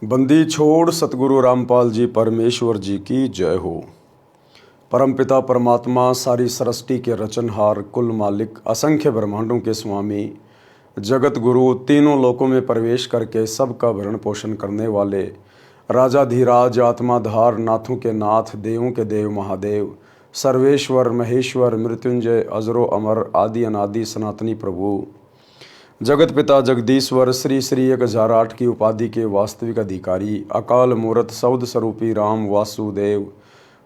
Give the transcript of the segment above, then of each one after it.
बंदी छोड़ सतगुरु रामपाल जी परमेश्वर जी की जय हो। परमपिता परमात्मा सारी सृष्टि के रचनहार, कुल मालिक, असंख्य ब्रह्मांडों के स्वामी, जगत गुरु, तीनों लोकों में प्रवेश करके सबका भरण पोषण करने वाले, राजाधिराज, आत्माधार, नाथों के नाथ, देवों के देव महादेव, सर्वेश्वर महेश्वर, मृत्युंजय, अजरो अमर, आदि अनादि सनातनी प्रभु, जगत पिता जगदीश्वर, श्री श्री 1008 की उपाधि के वास्तविक अधिकारी, अकाल मूर्त सौद स्वरूपी राम वासुदेव,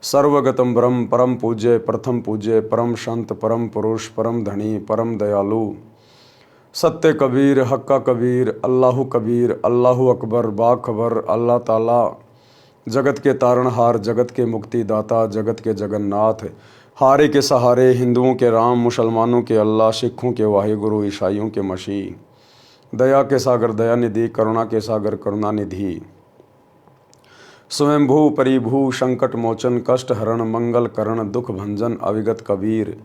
सर्वगतम ब्रह्म, परम पूज्य, प्रथम पूज्य, परम संत, परम पुरुष, परम धनी, परम दयालु, सत्य कबीर, हक्का कबीर, अल्लाहु कबीर, अल्लाहु अकबर, बाखबर, अल्लाह ताला, जगत के तारणहार, जगत के मुक्तिदाता, जगत के जगन्नाथ, हारे के सहारे, हिंदुओं के राम, मुसलमानों के अल्लाह, सिखों के वाहिगुरु, ईसाइयों के मसीह, दया के सागर दयानिधि, करुणा के सागर करुणानिधि, स्वयंभू परिभू, संकट मोचन, कष्ट हरण, मंगल करण, दुख भंजन, अविगत कबीर,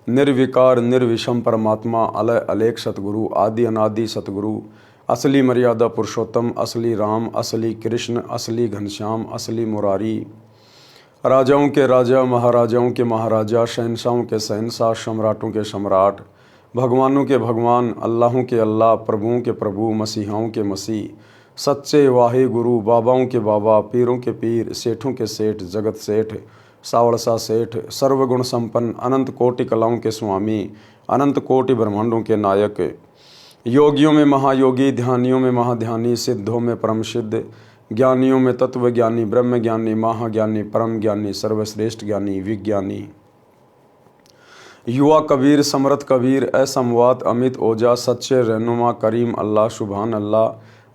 निर्विकार निर्विषम परमात्मा, अलय अलेख सतगुरु, आदि अनादि सतगुरु, असली मर्यादा पुरुषोत्तम, असली राम, असली कृष्ण, असली घनश्याम, असली मुरारी, राजाओं के राजा, महाराजाओं के महाराजा, शहंशाहों के शहंशाह, सम्राटों के सम्राट, भगवानों के भगवान, अल्लाहों के अल्लाह, प्रभुओं के प्रभु, मसीहाओं के मसीह, सच्चे वाहे गुरु, बाबाओं के बाबा, पीरों के पीर, सेठों के सेठ, जगत सेठ, सावड़सा सेठ, सर्वगुण संपन्न, अनंत कोटि कलाओं के स्वामी, अनंत कोटि ब्रह्मांडों के नायक, योगियों में महायोगी, ध्यानियों में महाध्यानी, सिद्धों में परम सिद्ध, ज्ञानियों में तत्व ज्ञानी, ब्रह्म ज्ञानी, महाज्ञानी, परम ज्ञानी, सर्वश्रेष्ठ ज्ञानी, विज्ञानी, युवा कबीर, समर्थ कबीर, असंवाद, अमित ओजा, सच्चे रहनुमा, करीम अल्लाह, सुभान अल्लाह,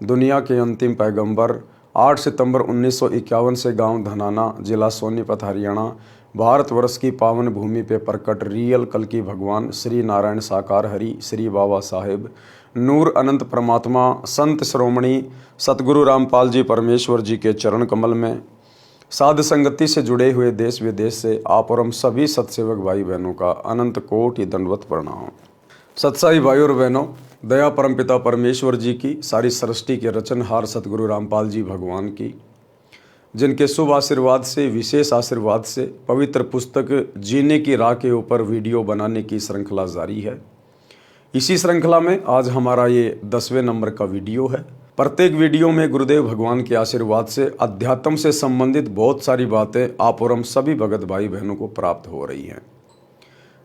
दुनिया के अंतिम पैगंबर, 8 सितंबर 1951 से गांव धनाना, जिला सोनीपत, हरियाणा, भारतवर्ष की पावन भूमि पे प्रकट रियल कल की भगवान श्री नारायण साकार हरि, श्री बाबा साहेब, नूर अनंत परमात्मा, संत श्रोमणी सतगुरु रामपाल जी परमेश्वर जी के चरण कमल में साध संगति से जुड़े हुए देश विदेश से आप और हम सभी सत्सेवक भाई बहनों का अनंत कोटि दंडवत प्रणाम। सत्साई भाई और बहनों, दया परमपिता परमेश्वर जी की, सारी सृष्टि के रचनहार सतगुरु रामपाल जी भगवान की, जिनके शुभ आशीर्वाद से, विशेष आशीर्वाद से पवित्र पुस्तक जीने की राह के ऊपर वीडियो बनाने की श्रृंखला जारी है। इसी श्रृंखला में आज हमारा ये 10वें नंबर का वीडियो है। प्रत्येक वीडियो में गुरुदेव भगवान के आशीर्वाद से अध्यात्म से संबंधित बहुत सारी बातें आप और हम सभी भगत भाई बहनों को प्राप्त हो रही हैं।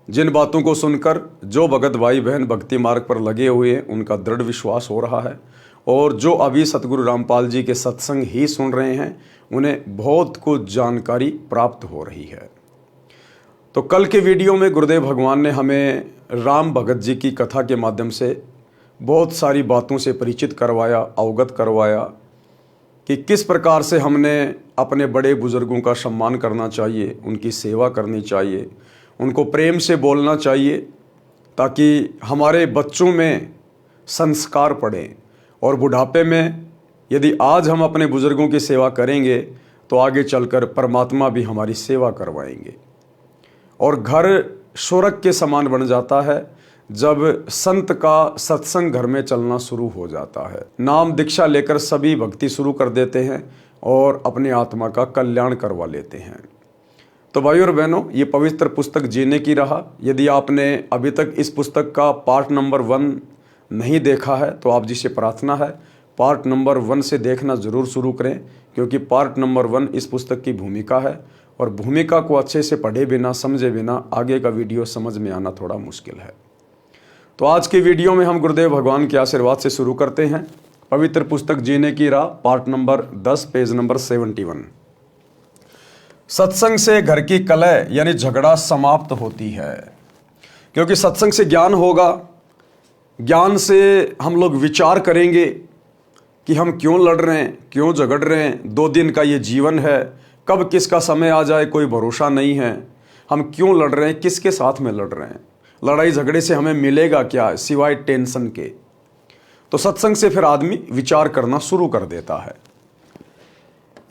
जिन बातों को सुनकर जो भगत भाई बहन भक्ति मार्ग पर लगे हुए हैं उनका दृढ़ विश्वास हो रहा है, और जो अभी सतगुरु रामपाल जी के सत्संग ही सुन रहे हैं उन्हें बहुत कुछ जानकारी प्राप्त हो रही है। तो कल के वीडियो में गुरुदेव भगवान ने हमें राम भगत जी की कथा के माध्यम से बहुत सारी बातों से परिचित करवाया, अवगत करवाया कि किस प्रकार से हमने अपने बड़े बुजुर्गों का सम्मान करना चाहिए, उनकी सेवा करनी चाहिए, उनको प्रेम से बोलना चाहिए, ताकि हमारे बच्चों में संस्कार पड़े, और बुढ़ापे में यदि आज हम अपने बुजुर्गों की सेवा करेंगे तो आगे चलकर परमात्मा भी हमारी सेवा करवाएंगे। और घर स्वर्ग के समान बन जाता है जब संत का सत्संग घर में चलना शुरू हो जाता है। नाम दीक्षा लेकर सभी भक्ति शुरू कर देते हैं और अपनी आत्मा का कल्याण करवा लेते हैं। तो भाई और बहनों, ये पवित्र पुस्तक जीने की राह, यदि आपने अभी तक इस पुस्तक का पार्ट नंबर 1 नहीं देखा है तो आप जिसे प्रार्थना है पार्ट नंबर 1 से देखना ज़रूर शुरू करें, क्योंकि पार्ट नंबर 1 इस पुस्तक की भूमिका है, और भूमिका को अच्छे से पढ़े बिना, समझे बिना आगे का वीडियो समझ में आना थोड़ा मुश्किल है। तो आज की वीडियो में हम गुरुदेव भगवान के आशीर्वाद से शुरू करते हैं। पवित्र पुस्तक जीने की राह, पार्ट नंबर 10, पेज नंबर 71। सत्संग से घर की कलह यानी झगड़ा समाप्त होती है, क्योंकि सत्संग से ज्ञान होगा। ज्ञान से हम लोग विचार करेंगे कि हम क्यों लड़ रहे हैं, क्यों झगड़ रहे हैं। 2 दिन का ये जीवन है, कब किसका समय आ जाए कोई भरोसा नहीं है। हम क्यों लड़ रहे हैं, किसके साथ में लड़ रहे हैं, लड़ाई झगड़े से हमें मिलेगा क्या सिवाय टेंशन के। तो सत्संग से फिर आदमी विचार करना शुरू कर देता है।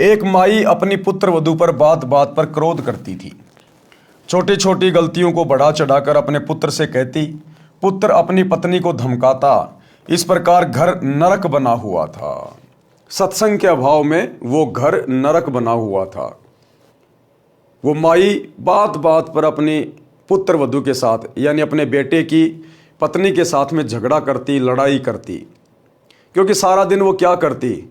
एक माई अपनी पुत्र वधू पर बात बात पर क्रोध करती थी। छोटी छोटी गलतियों को बढ़ा चढ़ाकर अपने पुत्र से कहती। पुत्र अपनी पत्नी को धमकाता। इस प्रकार घर नरक बना हुआ था। सत्संग के अभाव में वो घर नरक बना हुआ था। वो माई बात बात पर अपनी पुत्र वधू के साथ यानी अपने बेटे की पत्नी के साथ में झगड़ा करती, लड़ाई करती। क्योंकि सारा दिन वो क्या करती,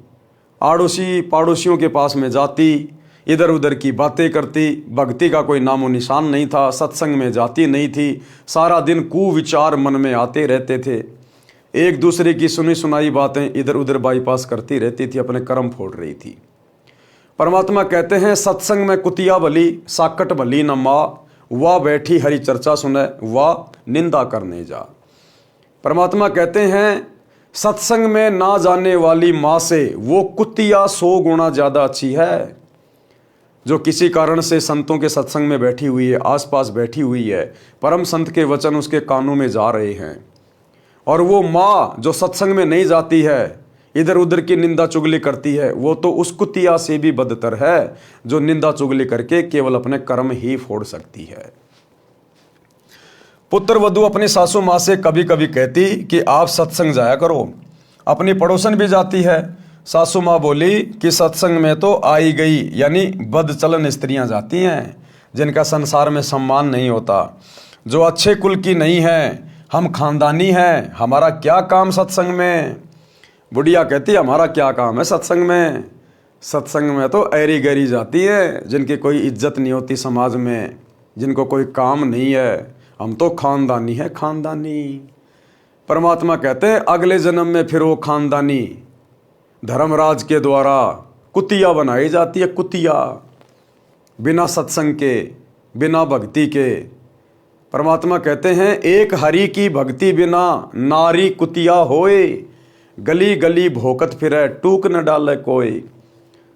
आड़ोसी पड़ोसियों के पास में जाती, इधर उधर की बातें करती, भक्ति का कोई नामो निशान नहीं था, सत्संग में जाती नहीं थी, सारा दिन कुविचार मन में आते रहते थे, एक दूसरे की सुनी सुनाई बातें इधर उधर बाईपास करती रहती थी, अपने कर्म फोड़ रही थी। परमात्मा कहते हैं सत्संग में कुतिया भली साकट भली न माँ, वाह बैठी हरी चर्चा सुने वाह निंदा करने जा। परमात्मा कहते हैं सत्संग में ना जाने वाली माँ से वो कुतिया 100 गुना ज़्यादा अच्छी है, जो किसी कारण से संतों के सत्संग में बैठी हुई है, आसपास बैठी हुई है, परम संत के वचन उसके कानों में जा रहे हैं। और वो माँ जो सत्संग में नहीं जाती है, इधर उधर की निंदा चुगली करती है, वो तो उस कुतिया से भी बदतर है जो निंदा चुगली करके केवल अपने कर्म ही फोड़ सकती है। पुत्र वधू अपनी सासू माँ से कभी कभी कहती कि आप सत्संग जाया करो। अपनी पड़ोसन भी जाती है। सासू माँ बोली कि सत्संग में तो आई गई यानी बदचलन स्त्रियां जाती हैं, जिनका संसार में सम्मान नहीं होता, जो अच्छे कुल की नहीं है, हम खानदानी हैं, हमारा क्या काम सत्संग में। बुढ़िया कहती हमारा क्या काम है सत्संग में, सत्संग में तो ऐरी गैरी जाती है, जिनकी कोई इज्जत नहीं होती समाज में, जिनको कोई काम नहीं है, हम तो खानदानी है खानदानी। परमात्मा कहते हैं अगले जन्म में फिर वो खानदानी धर्मराज के द्वारा कुतिया बनाई जाती है, कुतिया, बिना सत्संग के, बिना भक्ति के। परमात्मा कहते हैं एक हरि की भक्ति बिना नारी कुतिया होए, गली गली भोकत फिरे टूक न डाले कोई।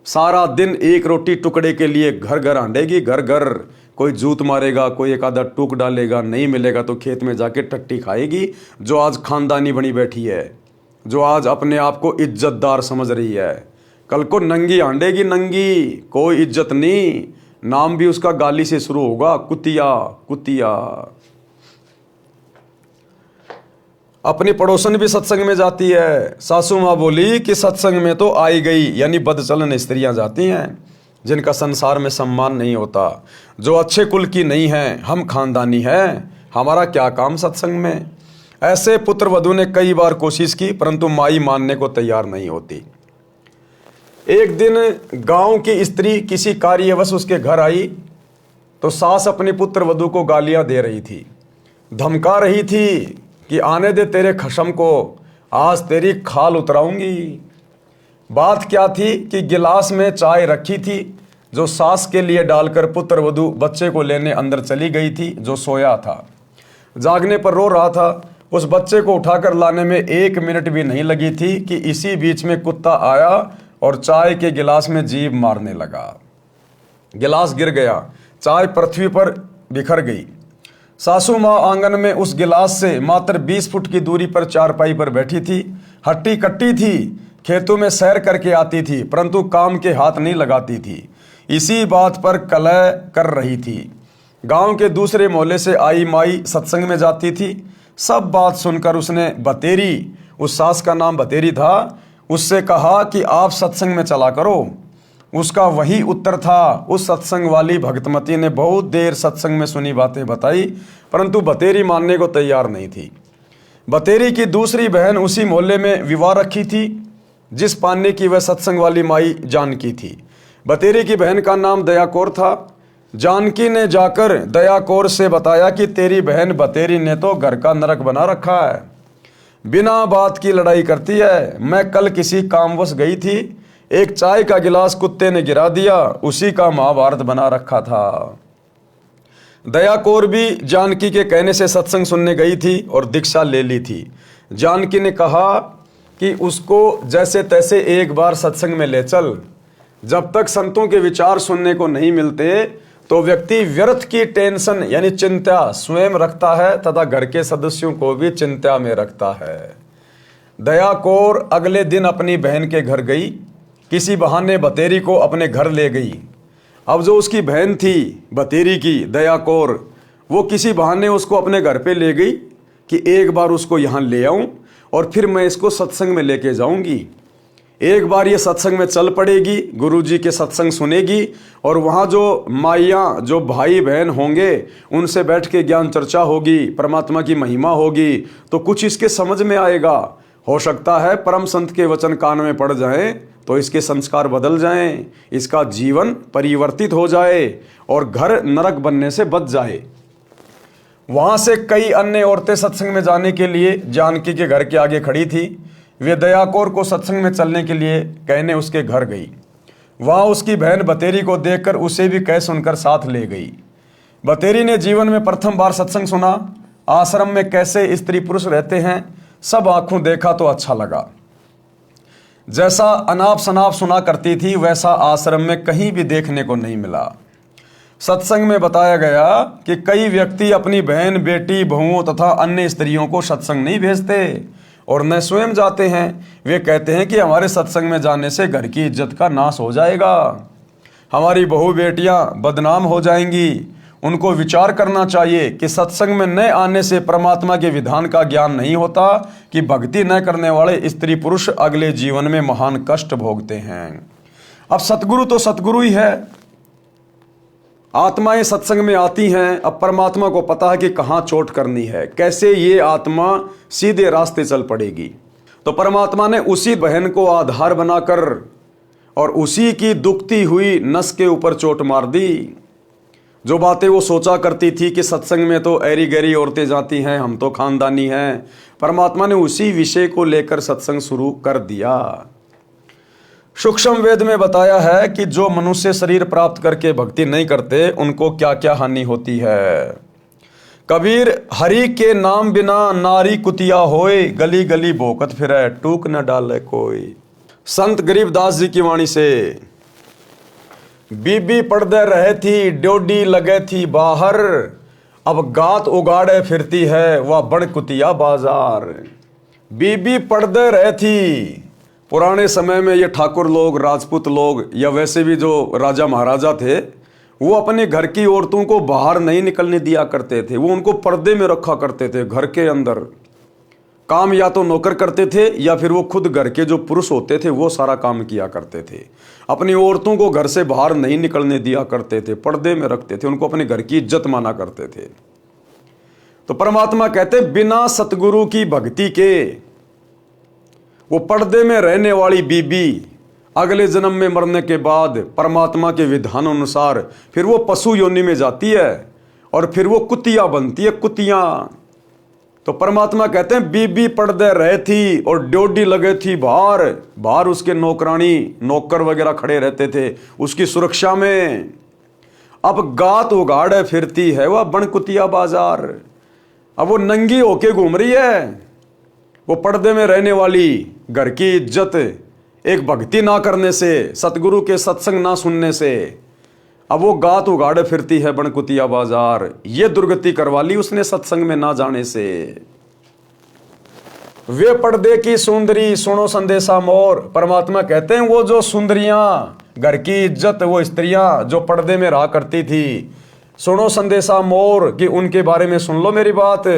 सारा दिन एक रोटी टुकड़े के लिए घर घर आंडेगी, घर घर, कोई जूत मारेगा, कोई एक आधा टूक डालेगा, नहीं मिलेगा तो खेत में जाके टट्टी खाएगी। जो आज खानदानी बनी बैठी है, जो आज अपने आप को इज्जतदार समझ रही है, कल को नंगी आंडेगी, नंगी, कोई इज्जत नहीं, नाम भी उसका गाली से शुरू होगा, कुतिया कुतिया। अपनी पड़ोसन भी सत्संग में जाती है। सासू माँ बोली कि सत्संग में तो आई गई यानी बदचलन स्त्रियां जाती हैं, जिनका संसार में सम्मान नहीं होता, जो अच्छे कुल की नहीं है, हम खानदानी हैं, हमारा क्या काम सत्संग में। ऐसे पुत्र वधू ने कई बार कोशिश की, परंतु माई मानने को तैयार नहीं होती। एक दिन गांव की स्त्री किसी कार्यवश उसके घर आई तो सास अपनी पुत्र वधू को गालियां दे रही थी, धमका रही थी कि आने दे तेरे खशम को, आज तेरी खाल उतराऊंगी। बात क्या थी कि गिलास में चाय रखी थी, जो सास के लिए डालकर पुत्र वधू बच्चे को लेने अंदर चली गई थी, जो सोया था, जागने पर रो रहा था। उस बच्चे को उठाकर लाने में 1 मिनट भी नहीं लगी थी कि इसी बीच में कुत्ता आया और चाय के गिलास में जीभ मारने लगा। गिलास गिर गया, चाय पृथ्वी पर बिखर गई। सासू माँ आंगन में उस गिलास से मात्र 20 फुट की दूरी पर चारपाई पर बैठी थी, हट्टी कट्टी थी, खेतों में सैर करके आती थी, परंतु काम के हाथ नहीं लगाती थी, इसी बात पर कलह कर रही थी। गांव के दूसरे मोहल्ले से आई माई सत्संग में जाती थी। सब बात सुनकर उसने बतेरी, उस सास का नाम बतेरी था, उससे कहा कि आप सत्संग में चला करो। उसका वही उत्तर था। उस सत्संग वाली भक्तमती ने बहुत देर सत्संग में सुनी बातें बताई, परंतु बतेरी मानने को तैयार नहीं थी। बतेरी की दूसरी बहन उसी मोहल्ले में विवाह रखी थी, जिस पाने की वह सत्संग वाली माई जानकी थी। बतेरी की बहन का नाम दया कौर था। जानकी ने जाकर दया कौर से बताया कि तेरी बहन बतेरी ने तो घर का नरक बना रखा है, बिना बात की लड़ाई करती है। मैं कल किसी कामवश गई थी, एक चाय का गिलास कुत्ते ने गिरा दिया, उसी का महाभारत बना रखा था। दया कौर भी जानकी के कहने से सत्संग सुनने गई थी और दीक्षा ले ली थी। जानकी ने कहा कि उसको जैसे तैसे एक बार सत्संग में ले चल। जब तक संतों के विचार सुनने को नहीं मिलते तो व्यक्ति व्यर्थ की टेंशन यानी चिंता स्वयं रखता है तथा घर के सदस्यों को भी चिंता में रखता है। दया कौर अगले दिन अपनी बहन के घर गई, किसी बहाने बतेरी को अपने घर ले गई। अब जो उसकी बहन थी बतेरी की दया कौर, वो किसी बहाने उसको अपने घर पे ले गई कि एक बार उसको यहाँ ले आऊं और फिर मैं इसको सत्संग में लेके जाऊंगी। एक बार ये सत्संग में चल पड़ेगी, गुरु जी के सत्संग सुनेगी और वहाँ जो माइयाँ, जो भाई बहन होंगे, उनसे बैठ के ज्ञान चर्चा होगी, परमात्मा की महिमा होगी, तो कुछ इसके समझ में आएगा। हो सकता है परम संत के वचन कान में पड़ जाएं तो इसके संस्कार बदल जाएं, इसका जीवन परिवर्तित हो जाए और घर नरक बनने से बच जाए। वहाँ से कई अन्य औरतें सत्संग में जाने के लिए जानकी के घर के आगे खड़ी थी। वे दया कौर को सत्संग में चलने के लिए कहने उसके घर गई। वहाँ उसकी बहन बतेरी को देखकर उसे भी कह सुनकर साथ ले गई। बतेरी ने जीवन में प्रथम बार सत्संग सुना। आश्रम में कैसे स्त्री पुरुष रहते हैं सब आंखों देखा तो अच्छा लगा। जैसा अनाप शनाप सुना करती थी वैसा आश्रम में कहीं भी देखने को नहीं मिला। सत्संग में बताया गया कि कई व्यक्ति अपनी बहन, बेटी, बहुओं तथा अन्य स्त्रियों को सत्संग नहीं भेजते और न स्वयं जाते हैं। वे कहते हैं कि हमारे सत्संग में जाने से घर की इज्जत का नाश हो जाएगा, हमारी बहू बेटियां बदनाम हो जाएंगी। उनको विचार करना चाहिए कि सत्संग में न आने से परमात्मा के विधान का ज्ञान नहीं होता कि भक्ति न करने वाले स्त्री पुरुष अगले जीवन में महान कष्ट भोगते हैं। अब सतगुरु तो सतगुरु ही है। आत्माएं सत्संग में आती हैं। अब परमात्मा को पता है कि कहाँ चोट करनी है, कैसे ये आत्मा सीधे रास्ते चल पड़ेगी। तो परमात्मा ने उसी बहन को आधार बनाकर और उसी की दुखती हुई नस के ऊपर चोट मार दी। जो बातें वो सोचा करती थी कि सत्संग में तो ऐरी गैरी औरतें जाती हैं, हम तो खानदानी हैं, परमात्मा ने उसी विषय को लेकर सत्संग शुरू कर दिया। सूक्ष्म वेद में बताया है कि जो मनुष्य शरीर प्राप्त करके भक्ति नहीं करते उनको क्या क्या हानि होती है। कबीर हरि के नाम बिना नारी कुतिया होए, गली गली भोकत फिरे टूक न डाले कोई। संत गरीबदास जी की वाणी से, बीबी पर्दे रहे थी, ड्योडी लगे थी बाहर, अब गात उगाड़े फिरती है वह बड़ कुतिया बाजार। बीबी पर्दे रहे थी। पुराने समय में ये ठाकुर लोग, राजपूत लोग या वैसे भी जो राजा महाराजा थे, वो अपने घर की औरतों को बाहर नहीं निकलने दिया करते थे। वो उनको पर्दे में रखा करते थे। घर के अंदर काम या तो नौकर करते थे या फिर वो खुद घर के जो पुरुष होते थे वो सारा काम किया करते थे। अपनी औरतों को घर से बाहर नहीं निकलने दिया करते थे, पर्दे में रखते थे, उनको अपने घर की इज्जत माना करते थे। तो परमात्मा कहते बिना सतगुरु की भक्ति के वो पर्दे में रहने वाली बीबी अगले जन्म में मरने के बाद परमात्मा के विधान अनुसार फिर वो पशु योनि में जाती है और फिर वो कुतिया बनती है, कुतिया। तो परमात्मा कहते हैं बीबी पर्दे रहे थी और ड्योडी लगे थी बाहर। बाहर उसके नौकरानी, नौकर वगैरह खड़े रहते थे उसकी सुरक्षा में। अब गात उगाड़े फिरती है वह बन कुतिया बाजार। अब वो नंगी होके घूम रही है। वो पर्दे में रहने वाली घर की इज्जत एक भक्ति ना करने से, सतगुरु के सत्संग ना सुनने से, अब वो गात उगाड़े फिरती है बनकुतिया बाजार। ये दुर्गति करवा ली उसने सत्संग में ना जाने से। वे पर्दे की सुंदरी सुनो संदेशा मोर। परमात्मा कहते हैं वो जो सुंदरियां, घर की इज्जत, वो स्त्रियां जो पर्दे में रहा करती थी, सुनो संदेशा मोर कि उनके बारे में सुन लो मेरी बात।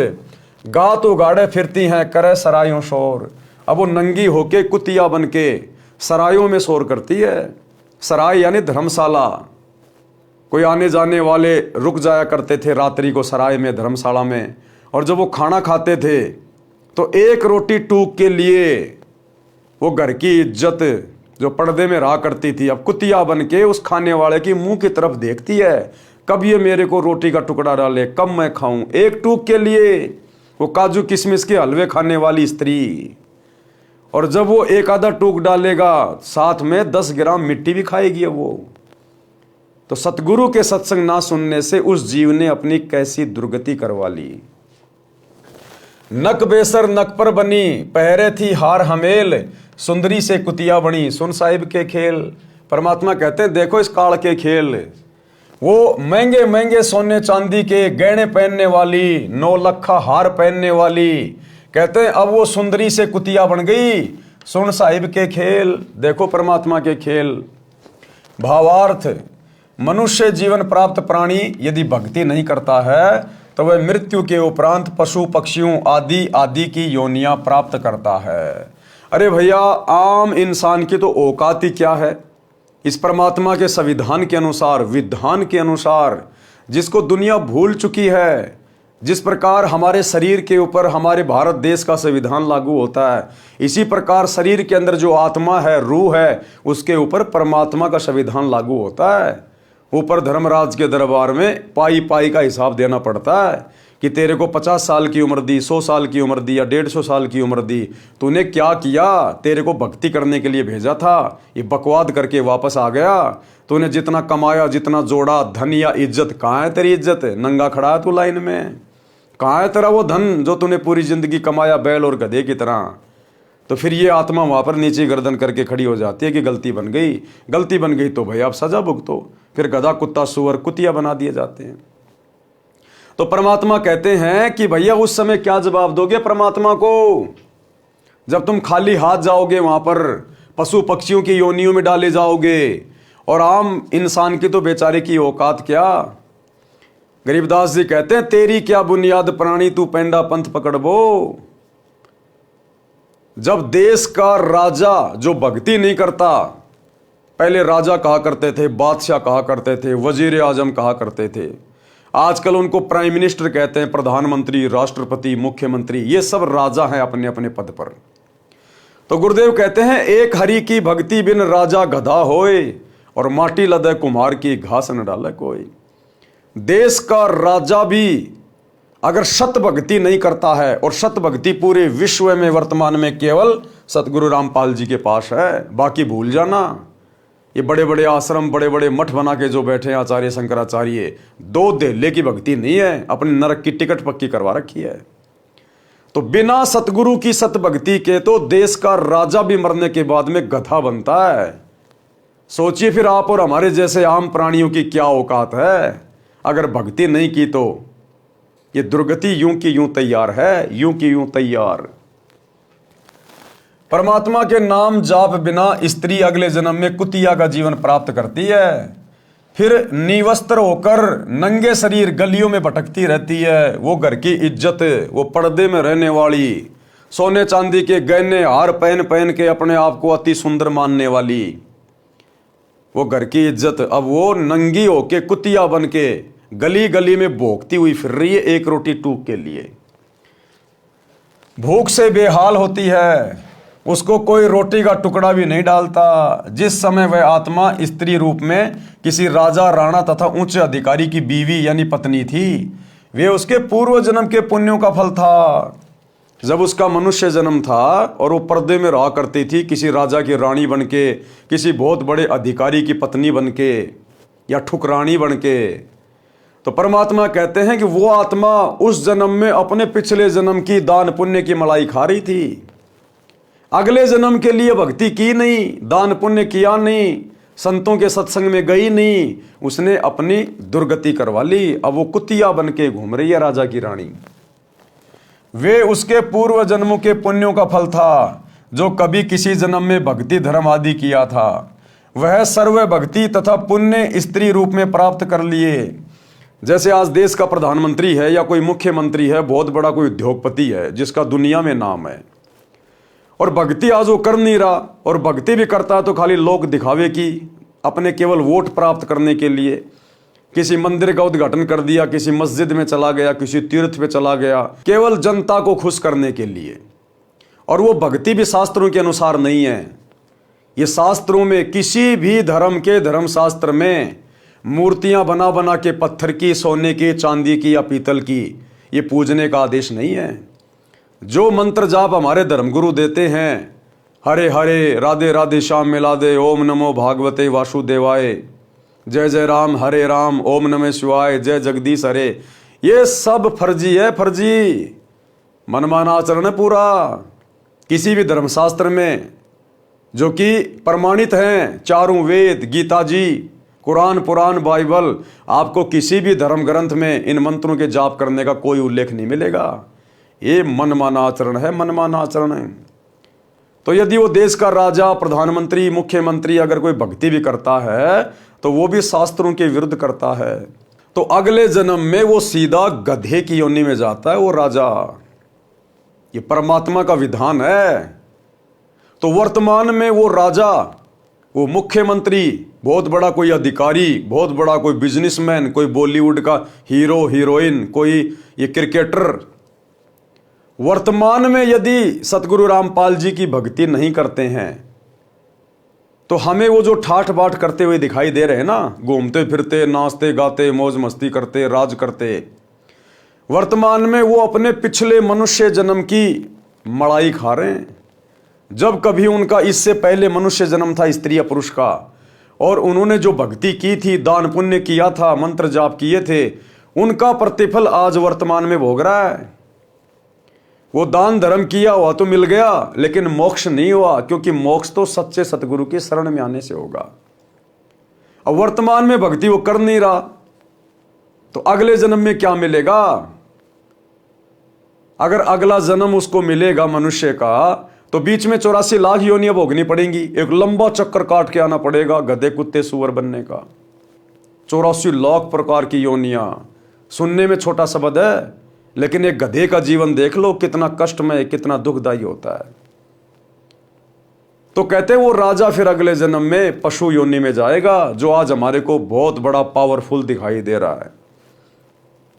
गात उगाड़े फिरती हैं करे सरायों शोर। अब वो नंगी होके कुतिया बन के सरायों में शोर करती है। सराय यानी धर्मशाला। कोई आने जाने वाले रुक जाया करते थे रात्रि को सराय में, धर्मशाला में, और जब वो खाना खाते थे तो एक रोटी टूक के लिए वो घर की इज्जत जो पर्दे में रहा करती थी अब कुतिया बन के उस खाने वाले की मुंह की तरफ देखती है, कब ये मेरे को रोटी का टुकड़ा डाले, कब मैं खाऊं। एक टूक के लिए वो काजू किशमिश के हलवे खाने वाली स्त्री, और जब वो एक आधा टूक डालेगा साथ में 10 ग्राम मिट्टी भी खाएगी वो। तो सतगुरु के सत्संग ना सुनने से उस जीव ने अपनी कैसी दुर्गति करवा ली। नक बेसर नक पर बनी, पहरे थी हार हमेल, सुंदरी से कुतिया बनी, सुन साहिब के खेल। परमात्मा कहते हैं देखो इस काल के खेल। वो महंगे महंगे सोने चांदी के गहने पहनने वाली, 9 लखा हार पहनने वाली, कहते हैं अब वो सुंदरी से कुतिया बन गई। सुन साहिब के खेल, देखो परमात्मा के खेल। भावार्थ, मनुष्य जीवन प्राप्त प्राणी यदि भक्ति नहीं करता है तो वह मृत्यु के उपरांत पशु पक्षियों आदि आदि की योनियां प्राप्त करता है। अरे भैया, आम इंसान की तो औकात ही क्या है। इस परमात्मा के संविधान के अनुसार, विधान के अनुसार, जिसको दुनिया भूल चुकी है, जिस प्रकार हमारे शरीर के ऊपर हमारे भारत देश का संविधान लागू होता है, इसी प्रकार शरीर के अंदर जो आत्मा है, रूह है, उसके ऊपर परमात्मा का संविधान लागू होता है। ऊपर धर्मराज के दरबार में पाई पाई का हिसाब देना पड़ता है कि तेरे को 50 साल की उम्र दी, 100 साल की उम्र दी या 150 साल की उम्र दी, तूने क्या किया? तेरे को भक्ति करने के लिए भेजा था, ये बकवाद करके वापस आ गया। तूने जितना कमाया, जितना जोड़ा, धन या इज्जत, कहाँ है तेरी इज्जत? नंगा खड़ा है तू लाइन में। कहाँ है तेरा वो धन जो तूने पूरी जिंदगी कमाया बैल और गधे की तरह? तो फिर ये आत्मा वहां पर नीचे गर्दन करके खड़ी हो जाती है कि गलती बन गई। गलती बन गई तो भाई आप सजा भुगतो। फिर गधा, कुत्ता, सुअर, कुतिया बना दिए जाते हैं। तो परमात्मा कहते हैं कि भैया उस समय क्या जवाब दोगे परमात्मा को, जब तुम खाली हाथ जाओगे वहां पर, पशु पक्षियों की योनियों में डाले जाओगे, और आम इंसान की तो बेचारे की औकात क्या। गरीबदास जी कहते हैं, तेरी क्या बुनियाद प्राणी, तू पेंडा पंथ पकड़बो। जब देश का राजा जो भक्ति नहीं करता, पहले राजा कहा करते थे, बादशाह कहा करते थे, वजीर आजम कहा करते थे, आजकल उनको प्राइम मिनिस्टर कहते हैं, प्रधानमंत्री, राष्ट्रपति, मुख्यमंत्री, ये सब राजा हैं अपने अपने पद पर। तो गुरुदेव कहते हैं, एक हरि की भक्ति बिन राजा गधा होए, और माटी लदे कुम्हार की घास न डाले कोई। देश का राजा भी अगर सत भक्ति नहीं करता है, और सत भक्ति पूरे विश्व में वर्तमान में केवल सतगुरु रामपाल जी के पास है, बाकी भूल जाना। ये बड़े बड़े आश्रम, बड़े बड़े मठ बना के जो बैठे हैं आचार्य शंकराचार्य, दो देले की भक्ति नहीं है, अपने नरक की टिकट पक्की करवा रखी है। तो बिना सतगुरु की सत भक्ति के तो देश का राजा भी मरने के बाद में गधा बनता है। सोचिए फिर आप और हमारे जैसे आम प्राणियों की क्या औकात है। अगर भक्ति नहीं की तो ये दुर्गति यूं की यूं तैयार है, यूं की यूं तैयार। परमात्मा के नाम जाप बिना स्त्री अगले जन्म में कुतिया का जीवन प्राप्त करती है, फिर निवस्त्र होकर नंगे शरीर गलियों में भटकती रहती है। वो घर की इज्जत, वो पर्दे में रहने वाली, सोने चांदी के गहने हार पहन पहन के अपने आप को अति सुंदर मानने वाली, वो घर की इज्जत अब वो नंगी होके कुतिया बन के गली गली में भोंकती हुई फिर रही है एक रोटी टूक के लिए। भूख से बेहाल होती है, उसको कोई रोटी का टुकड़ा भी नहीं डालता। जिस समय वह आत्मा स्त्री रूप में किसी राजा, राणा तथा उच्च अधिकारी की बीवी यानी पत्नी थी, वे उसके पूर्व जन्म के पुण्यों का फल था। जब उसका मनुष्य जन्म था और वो पर्दे में रहा करती थी, किसी राजा की रानी बन के, किसी बहुत बड़े अधिकारी की पत्नी बन के, या ठुकरानी बन के, तो परमात्मा कहते हैं कि वो आत्मा उस जन्म में अपने पिछले जन्म की दान पुण्य की मलाई खा रही थी। अगले जन्म के लिए भक्ति की नहीं, दान पुण्य किया नहीं, संतों के सत्संग में गई नहीं, उसने अपनी दुर्गति करवा ली। अब वो कुतिया बन के घूम रही है राजा की रानी। वे उसके पूर्व जन्मों के पुण्यों का फल था, जो कभी किसी जन्म में भक्ति धर्म आदि किया था, वह सर्व भक्ति तथा पुण्य स्त्री रूप में प्राप्त कर लिए। जैसे आज देश का प्रधानमंत्री है या कोई मुख्यमंत्री है, बहुत बड़ा कोई उद्योगपति है जिसका दुनिया में नाम है, और भक्ति आज वो कर नहीं रहा, और भक्ति भी करता है तो खाली लोग दिखावे की, अपने केवल वोट प्राप्त करने के लिए। किसी मंदिर का उद्घाटन कर दिया, किसी मस्जिद में चला गया, किसी तीर्थ पे चला गया, केवल जनता को खुश करने के लिए। और वो भक्ति भी शास्त्रों के अनुसार नहीं है। ये शास्त्रों में, किसी भी धर्म के धर्म शास्त्र में मूर्तियां बना बना के पत्थर की, सोने की, चांदी की या पीतल की, ये पूजने का आदेश नहीं है। जो मंत्र जाप हमारे धर्मगुरु देते हैं, हरे हरे, राधे राधे, श्याम मिलादे, ओम नमो भागवते वासुदेवाय, जय जय राम, हरे राम, ओम नमः शिवाय, जय जगदीश हरे, ये सब फर्जी है, फर्जी मनमाना आचरण है पूरा। किसी भी धर्मशास्त्र में जो कि प्रमाणित हैं, चारों वेद, गीता जी, कुरान, पुराण, बाइबल, आपको किसी भी धर्म ग्रंथ में इन मंत्रों के जाप करने का कोई उल्लेख नहीं मिलेगा। ये मनमाना आचरण है, मनमाना आचरण है। तो यदि वो देश का राजा, प्रधानमंत्री, मुख्यमंत्री अगर कोई भक्ति भी करता है तो वो भी शास्त्रों के विरुद्ध करता है, तो अगले जन्म में वो सीधा गधे की योनि में जाता है वो राजा। ये परमात्मा का विधान है। तो वर्तमान में वो राजा, वो मुख्यमंत्री, बहुत बड़ा कोई अधिकारी, बहुत बड़ा कोई बिजनेसमैन, कोई बॉलीवुड का हीरो हीरोइन, कोई ये क्रिकेटर, वर्तमान में यदि सतगुरु रामपाल जी की भक्ति नहीं करते हैं तो हमें वो जो ठाठ बाट करते हुए दिखाई दे रहे हैं ना, घूमते फिरते, नाचते गाते, मौज मस्ती करते, राज करते, वर्तमान में वो अपने पिछले मनुष्य जन्म की मड़ाई खा रहे हैं। जब कभी उनका इससे पहले मनुष्य जन्म था स्त्री या पुरुष का, और उन्होंने जो भक्ति की थी, दान पुण्य किया था, मंत्र जाप किए थे, उनका प्रतिफल आज वर्तमान में भोग रहा है। वो दान धर्म किया हुआ तो मिल गया, लेकिन मोक्ष नहीं हुआ, क्योंकि मोक्ष तो सच्चे सतगुरु के शरण में आने से होगा। अब वर्तमान में भक्ति वो कर नहीं रहा तो अगले जन्म में क्या मिलेगा? अगर अगला जन्म उसको मिलेगा मनुष्य का, तो बीच में 84 लाख योनियां भोगनी पड़ेंगी। एक लंबा चक्कर काट के आना पड़ेगा गधे कुत्ते सुअर बनने का। 84 लाख प्रकार की योनियां, सुनने में छोटा शब्द है, लेकिन एक गधे का जीवन देख लो, कितना कष्टमय, कितना दुखदायी होता है। तो कहते वो राजा फिर अगले जन्म में पशु योनि में जाएगा, जो आज हमारे को बहुत बड़ा पावरफुल दिखाई दे रहा है।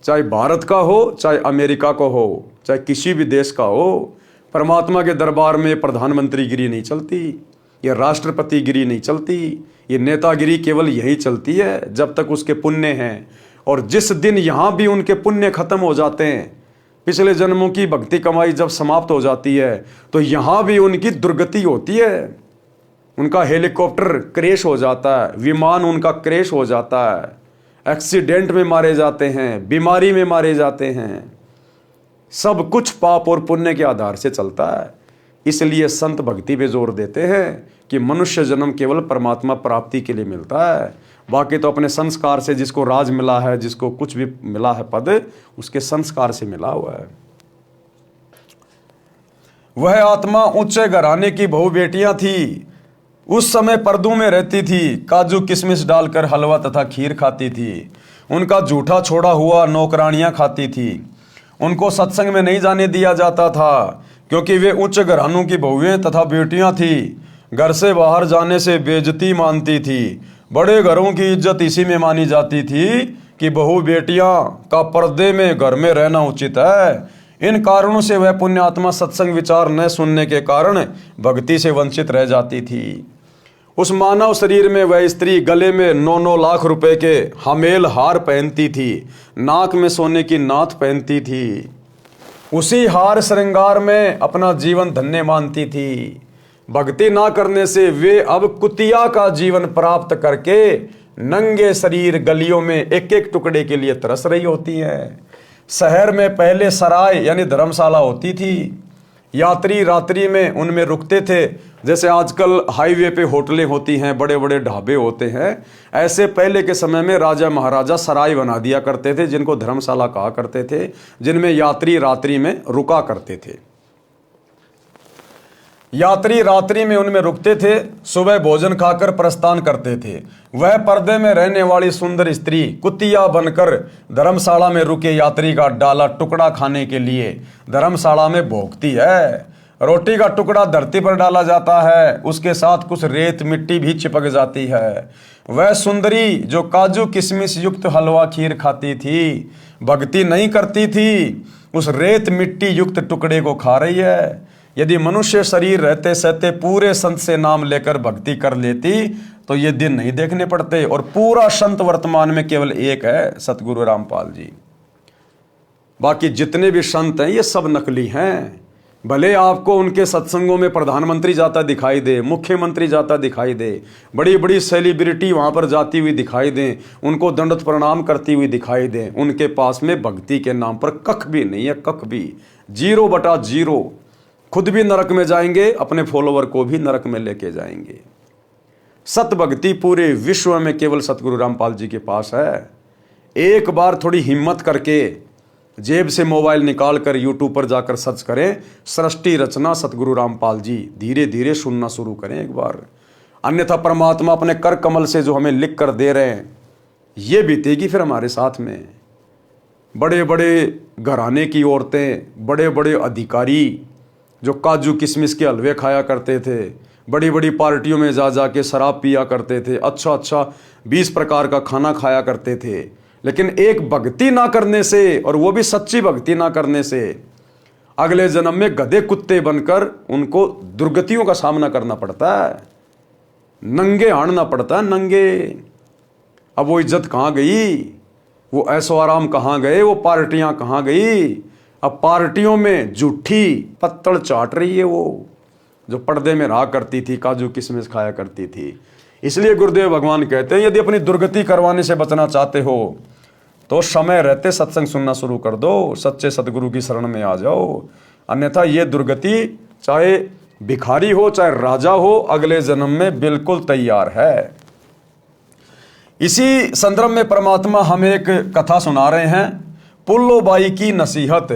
चाहे भारत का हो, चाहे अमेरिका का हो, चाहे किसी भी देश का हो, परमात्मा के दरबार में प्रधानमंत्री गिरी नहीं चलती, ये राष्ट्रपति गिरी नहीं चलती, ये नेतागिरी केवल यही चलती है जब तक उसके पुण्य हैं। और जिस दिन यहाँ भी उनके पुण्य खत्म हो जाते हैं, पिछले जन्मों की भक्ति कमाई जब समाप्त हो जाती है, तो यहाँ भी उनकी दुर्गति होती है। उनका हेलीकॉप्टर क्रैश हो जाता है, विमान उनका क्रैश हो जाता है, एक्सीडेंट में मारे जाते हैं, बीमारी में मारे जाते हैं। सब कुछ पाप और पुण्य के आधार से चलता है। इसलिए संत भक्ति पे जोर देते हैं कि मनुष्य जन्म केवल परमात्मा प्राप्ति के लिए मिलता है। बाकी तो अपने संस्कार से, जिसको राज मिला है, जिसको कुछ भी मिला है पद, उसके संस्कार से मिला हुआ है। वह आत्मा ऊंचे घराने की बहु बेटियां थी। उस समय पर्दों में रहती थी, काजू किशमिश डालकर हलवा तथा खीर खाती थी। उनका जूठा छोड़ा हुआ नौकरानियां खाती थी। उनको सत्संग में नहीं जाने दिया जाता था, क्योंकि वे उच्च घरानों की बहुएं तथा बेटियां थी। घर से बाहर जाने से बेइज्जती मानती थी। बड़े घरों की इज्जत इसी में मानी जाती थी कि बहु बेटियां का पर्दे में घर में रहना उचित है। इन कारणों से वह पुण्यात्मा सत्संग विचार न सुनने के कारण भक्ति से वंचित रह जाती थी। उस मानव शरीर में वह स्त्री गले में 9-9 लाख रुपए के हमेल हार पहनती थी, नाक में सोने की नाथ पहनती थी। उसी हार श्रृंगार में अपना जीवन धन्य मानती थी। भक्ति ना करने से वे अब कुतिया का जीवन प्राप्त करके नंगे शरीर गलियों में एक एक टुकड़े के लिए तरस रही होती हैं। शहर में पहले सराय यानी धर्मशाला होती थी। यात्री रात्रि में उनमें रुकते थे। जैसे आजकल हाईवे पे होटलें होती हैं, बड़े बड़े ढाबे होते हैं, ऐसे पहले के समय में राजा महाराजा सराय बना दिया करते थे, जिनको धर्मशाला कहा करते थे, जिनमें यात्री रात्रि में रुका करते थे। यात्री रात्रि में उनमें रुकते थे, सुबह भोजन खाकर प्रस्थान करते थे। वह पर्दे में रहने वाली सुंदर स्त्री कुतिया बनकर धर्मशाला में रुके यात्री का डाला टुकड़ा खाने के लिए धर्मशाला में भोगती है। रोटी का टुकड़ा धरती पर डाला जाता है, उसके साथ कुछ रेत मिट्टी भी चिपक जाती है। वह सुंदरी जो काजू किशमिश युक्त हलवा खीर खाती थी, भक्ति नहीं करती थी, उस रेत मिट्टी युक्त टुकड़े को खा रही है। यदि मनुष्य शरीर रहते सहते पूरे संत से नाम लेकर भक्ति कर लेती तो ये दिन नहीं देखने पड़ते। और पूरा संत वर्तमान में केवल एक है, सतगुरु रामपाल जी। बाकी जितने भी संत हैं ये सब नकली हैं। भले आपको उनके सत्संगों में प्रधानमंत्री जाता दिखाई दे, मुख्यमंत्री जाता दिखाई दे, बड़ी बड़ी सेलिब्रिटी वहाँ पर जाती हुई दिखाई दें, उनको दंडवत प्रणाम करती हुई दिखाई दें, उनके पास में भक्ति के नाम पर कख भी नहीं है, कख भी, 0/0। खुद भी नरक में जाएंगे, अपने फॉलोवर को भी नरक में लेके जाएंगे। सत भक्ति पूरे विश्व में केवल सतगुरु रामपाल जी के पास है। एक बार थोड़ी हिम्मत करके जेब से मोबाइल निकाल कर यूट्यूब पर जाकर सर्च करें, सृष्टि रचना सतगुरु रामपाल जी, धीरे धीरे सुनना शुरू करें एक बार। अन्यथा परमात्मा अपने कर कमल से जो हमें लिख कर दे रहे हैं, ये बीतेगी फिर हमारे साथ में। बड़े बड़े घराने की औरतें, बड़े बड़े अधिकारी, जो काजू किशमिश के हलवे खाया करते थे, बड़ी बड़ी पार्टियों में जा जा के शराब पिया करते थे, अच्छा अच्छा 20 प्रकार का खाना खाया करते थे, लेकिन एक भक्ति ना करने से, और वो भी सच्ची भक्ति ना करने से, अगले जन्म में गधे कुत्ते बनकर उनको दुर्गतियों का सामना करना पड़ता है, नंगे हारना पड़ता है, नंगे। अब वो इज्जत कहाँ गई, वो ऐशो आराम कहाँ गए, वो पार्टियां कहाँ गई। अब पार्टियों में झूठी पत्तल चाट रही है वो जो पर्दे में रहा करती थी, काजू किशमिश खाया करती थी। इसलिए गुरुदेव भगवान कहते हैं, यदि अपनी दुर्गति करवाने से बचना चाहते हो तो समय रहते सत्संग सुनना शुरू कर दो, सच्चे सदगुरु की शरण में आ जाओ, अन्यथा ये दुर्गति चाहे भिखारी हो चाहे राजा हो, अगले जन्म में बिल्कुल तैयार है। इसी संदर्भ में परमात्मा हमें एक कथा सुना रहे हैं, पुल्लोबाई की नसीहत।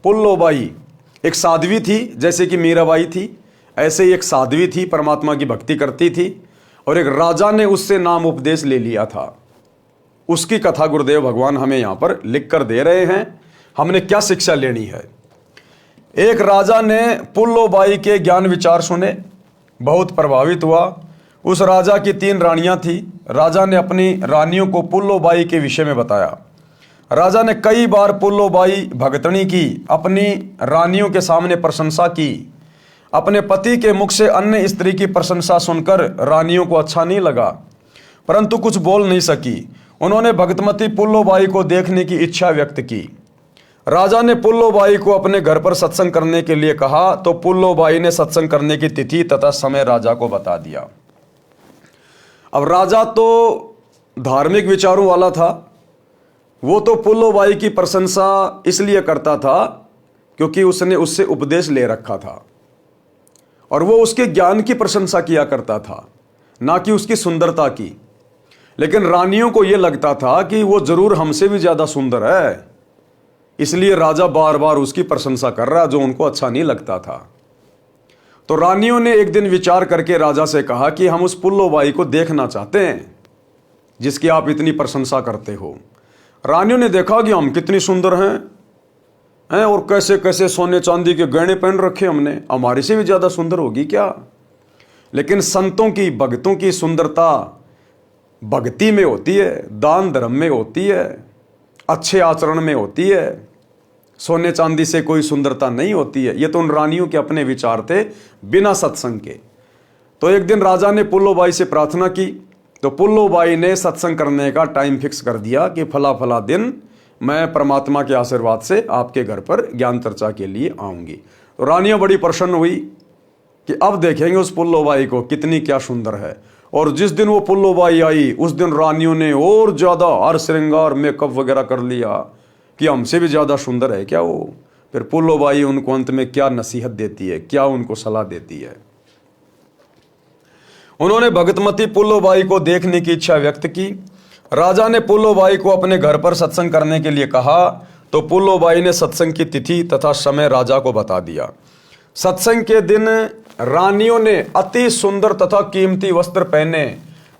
पुल्लोबाई एक साध्वी थी, जैसे कि मीराबाई थी, ऐसे ही एक साध्वी थी, परमात्मा की भक्ति करती थी, और एक राजा ने उससे नाम उपदेश ले लिया था। उसकी कथा गुरुदेव भगवान हमें यहाँ पर लिख कर दे रहे हैं। हमने क्या शिक्षा लेनी है। एक राजा ने पुल्लोबाई के ज्ञान विचार सुने, बहुत प्रभावित हुआ। उस राजा की 3 रानियां थी। राजा ने अपनी रानियों को पुल्लोबाई के विषय में बताया। राजा ने कई बार पुल्लोबाई भगतनी की, अपनी रानियों के सामने प्रशंसा की। अपने पति के मुख से अन्य स्त्री की प्रशंसा सुनकर रानियों को अच्छा नहीं लगा, परंतु कुछ बोल नहीं सकी। उन्होंने भगतमती पुल्लोबाई को देखने की इच्छा व्यक्त की। राजा ने पुल्लोबाई को अपने घर पर सत्संग करने के लिए कहा, तो पुल्लोबाई ने सत्संग करने की तिथि तथा समय राजा को बता दिया। अब राजा तो धार्मिक विचारों वाला था, वो तो पुल्लोबाई की प्रशंसा इसलिए करता था क्योंकि उसने उससे उपदेश ले रखा था, और वो उसके ज्ञान की प्रशंसा किया करता था, ना कि उसकी सुंदरता की। लेकिन रानियों को यह लगता था कि वो जरूर हमसे भी ज्यादा सुंदर है, इसलिए राजा बार बार उसकी प्रशंसा कर रहा, जो उनको अच्छा नहीं लगता था। तो रानियों ने एक दिन विचार करके राजा से कहा कि हम उस पुल्लोबाई को देखना चाहते हैं जिसकी आप इतनी प्रशंसा करते हो। रानियों ने देखा कि हम कितनी सुंदर हैं और कैसे कैसे सोने चांदी के गहने पहन रखे हमने, हमारे से भी ज्यादा सुंदर होगी क्या। लेकिन संतों की, भक्तों की सुंदरता भक्ति में होती है, दान धर्म में होती है, अच्छे आचरण में होती है, सोने चांदी से कोई सुंदरता नहीं होती है। ये तो उन रानियों के अपने विचार थे, बिना सत्संग के। तो एक दिन राजा ने पुल्लोबाई से प्रार्थना की, तो पुल्लोबाई ने सत्संग करने का टाइम फिक्स कर दिया कि फला फला दिन मैं परमात्मा के आशीर्वाद से आपके घर पर ज्ञान चर्चा के लिए आऊंगी। तो रानियां बड़ी प्रसन्न हुई कि अब देखेंगे उस पुल्लोबाई को कितनी क्या सुंदर है। और जिस दिन वो पुल्लोबाई आई, उस दिन रानियों ने और ज्यादा हार श्रृंगार मेकअप वगैरह कर लिया कि हमसे भी ज्यादा सुंदर है क्या वो। फिर पुल्लोबाई उनको अंत में क्या नसीहत देती है, क्या उनको सलाह देती है। उन्होंने भगतमती पुल्लोबाई को देखने की इच्छा व्यक्त की। राजा ने पुल्लोबाई को अपने घर पर सत्संग करने के लिए कहा, तो पुल्लोबाई ने सत्संग की तिथि तथा समय राजा को बता दिया। सत्संग के दिन रानियों ने अति सुंदर तथा कीमती वस्त्र पहने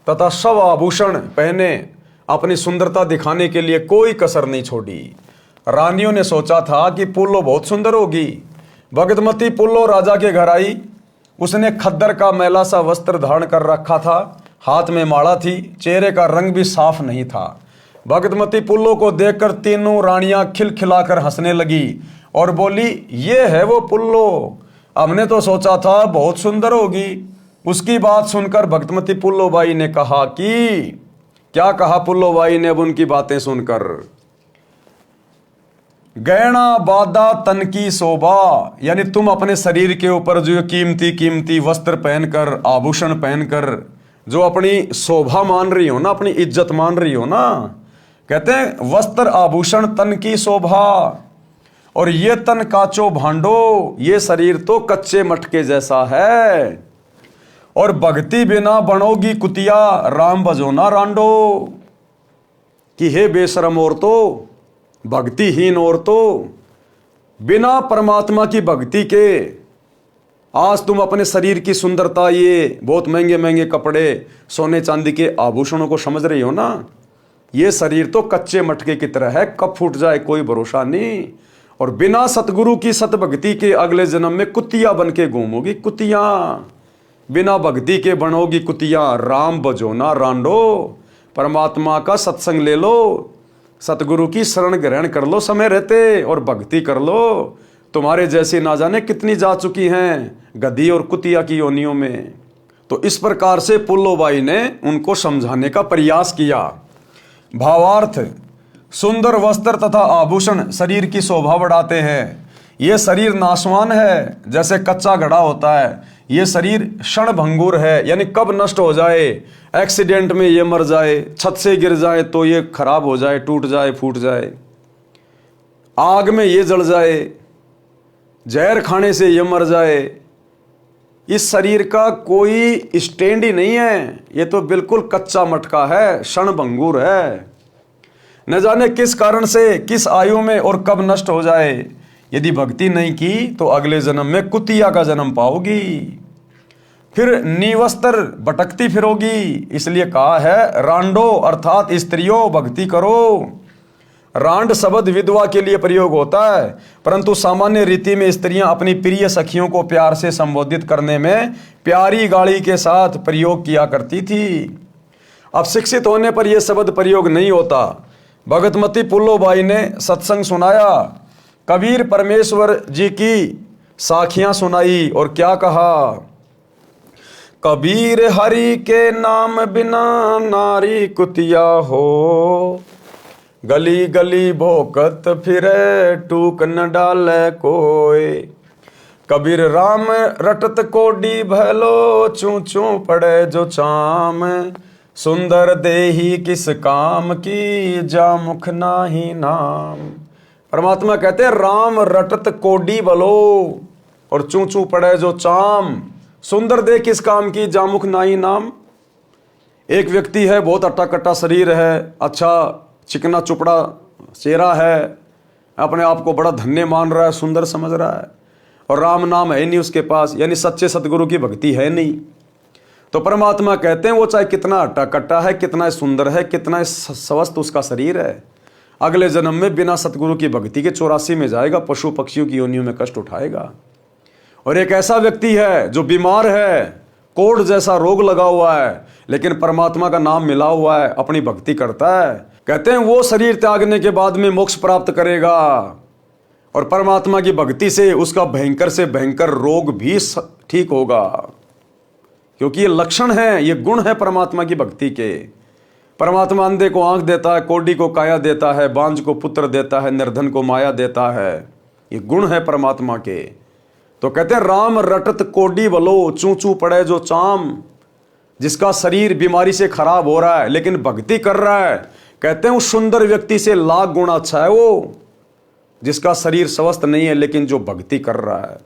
तथा सब आभूषण पहने, अपनी सुंदरता दिखाने के लिए कोई कसर नहीं छोड़ी। रानियों ने सोचा था कि पुल्लो बहुत सुंदर होगी। भगतमती पुल्लो राजा के घर आई। उसने खद्दर का मैला सा वस्त्र धारण कर रखा था, हाथ में माला थी, चेहरे का रंग भी साफ नहीं था। भगतमती पुल्लो को देखकर तीनों रानियां खिलखिलाकर हंसने लगी और बोली, ये है वो पुल्लो, हमने तो सोचा था बहुत सुंदर होगी। उसकी बात सुनकर भगतमती पुल्लोबाई ने कहा कि क्या कहा पुल्लोबाई ने अब उनकी बातें सुनकर, गहना बादा तन की शोभा, यानी तुम अपने शरीर के ऊपर जो कीमती कीमती वस्त्र पहनकर, आभूषण पहनकर जो अपनी शोभा मान रही हो ना, अपनी इज्जत मान रही हो ना, कहते हैं वस्त्र आभूषण तन की शोभा, और ये तन काचो भांडो, ये शरीर तो कच्चे मटके जैसा है, और भक्ति बिना बनोगी कुतिया, राम भजो ना रांडो। कि हे बेशरम औरतों, भक्तिहीन औरतों, बिना परमात्मा की भक्ति के आज तुम अपने शरीर की सुंदरता, ये बहुत महंगे महंगे कपड़े, सोने चांदी के आभूषणों को समझ रही हो ना, ये शरीर तो कच्चे मटके की तरह है, कब फूट जाए कोई भरोसा नहीं। और बिना सतगुरु की सतभक्ति के अगले जन्म में कुतिया बन के घूमोगी। कुतिया बिना भक्ति के बनोगी कुतिया। राम बजोना रांडो, परमात्मा का सत्संग ले लो, सतगुरु की शरण ग्रहण कर लो समय रहते और भक्ति कर लो। तुम्हारे जैसे ना जाने कितनी जा चुकी हैं गधी और कुतिया की योनियों में। तो इस प्रकार से पुल्लोबाई ने उनको समझाने का प्रयास किया। भावार्थ, सुंदर वस्त्र तथा आभूषण शरीर की शोभा बढ़ाते हैं। ये शरीर नाशवान है, जैसे कच्चा घड़ा होता है। ये शरीर क्षण भंगुर है, यानी कब नष्ट हो जाए, एक्सीडेंट में ये मर जाए, छत से गिर जाए तो ये खराब हो जाए, टूट जाए, फूट जाए, आग में ये जल जाए, जहर खाने से ये मर जाए। इस शरीर का कोई स्टैंड ही नहीं है, ये तो बिल्कुल कच्चा मटका है, क्षण भंगुर है। न जाने किस कारण से, किस आयु में और कब नष्ट हो जाए। यदि भक्ति नहीं की तो अगले जन्म में कुतिया का जन्म पाओगी, फिर निवस्त्र भटकती फिरोगी। इसलिए कहा है रांडो, अर्थात स्त्रियों भक्ति करो। रांड शब्द विधवा के लिए प्रयोग होता है, परंतु सामान्य रीति में स्त्रियां अपनी प्रिय सखियों को प्यार से संबोधित करने में प्यारी गाली के साथ प्रयोग किया करती थी। अब शिक्षित होने पर यह शब्द प्रयोग नहीं होता। भगतमती पुल्लोबाई ने सत्संग सुनाया, कबीर परमेश्वर जी की साखियां सुनाई और क्या कहा, कबीर हरि के नाम बिना नारी कुतिया हो, गली गली भोकत फिरे टूक न डाले कोय। कबीर राम रटत कोडी भलो, चू चू पड़े जो चाम, सुंदर देही किस काम की, जा मुख नाही नाम। परमात्मा कहते हैं राम रटत कोडी भलो और चू चू पड़े जो चाम, सुंदर देह किस काम की, जामुख नाही नाम। एक व्यक्ति है, बहुत अट्टा कट्टा शरीर है, अच्छा चिकना चुपड़ा चेहरा है, अपने आप को बड़ा धन्य मान रहा है, सुंदर समझ रहा है, और राम नाम है नहीं उसके पास, यानी सच्चे सतगुरु की भक्ति है नहीं। तो परमात्मा कहते हैं वो चाहे कितना अट्टा कट्टा है, कितना सुंदर है, कितना स्वस्थ उसका शरीर है, अगले जन्म में बिना सतगुरु की भक्ति के 84 में जाएगा, पशु पक्षियों की योनियों में कष्ट उठाएगा। और एक ऐसा व्यक्ति है जो बीमार है, कोढ़ जैसा रोग लगा हुआ है, लेकिन परमात्मा का नाम मिला हुआ है, अपनी भक्ति करता है, कहते हैं वो शरीर त्यागने के बाद में मोक्ष प्राप्त करेगा और परमात्मा की भक्ति से उसका भयंकर से भयंकर रोग भी ठीक होगा। क्योंकि ये लक्षण है, ये गुण है परमात्मा की भक्ति के। परमात्मा अंधे को आंख देता है, कोढ़ी को काया देता है, बांझ को पुत्र देता है, निर्धन को माया देता है। ये गुण है परमात्मा के। तो कहते हैं राम रटत कोडी बलो, चू चू पड़े जो चाम। जिसका शरीर बीमारी से खराब हो रहा है लेकिन भक्ति कर रहा है, कहते हैं उस सुंदर व्यक्ति से लाख गुना अच्छा है वो, जिसका शरीर स्वस्थ नहीं है लेकिन जो भक्ति कर रहा है।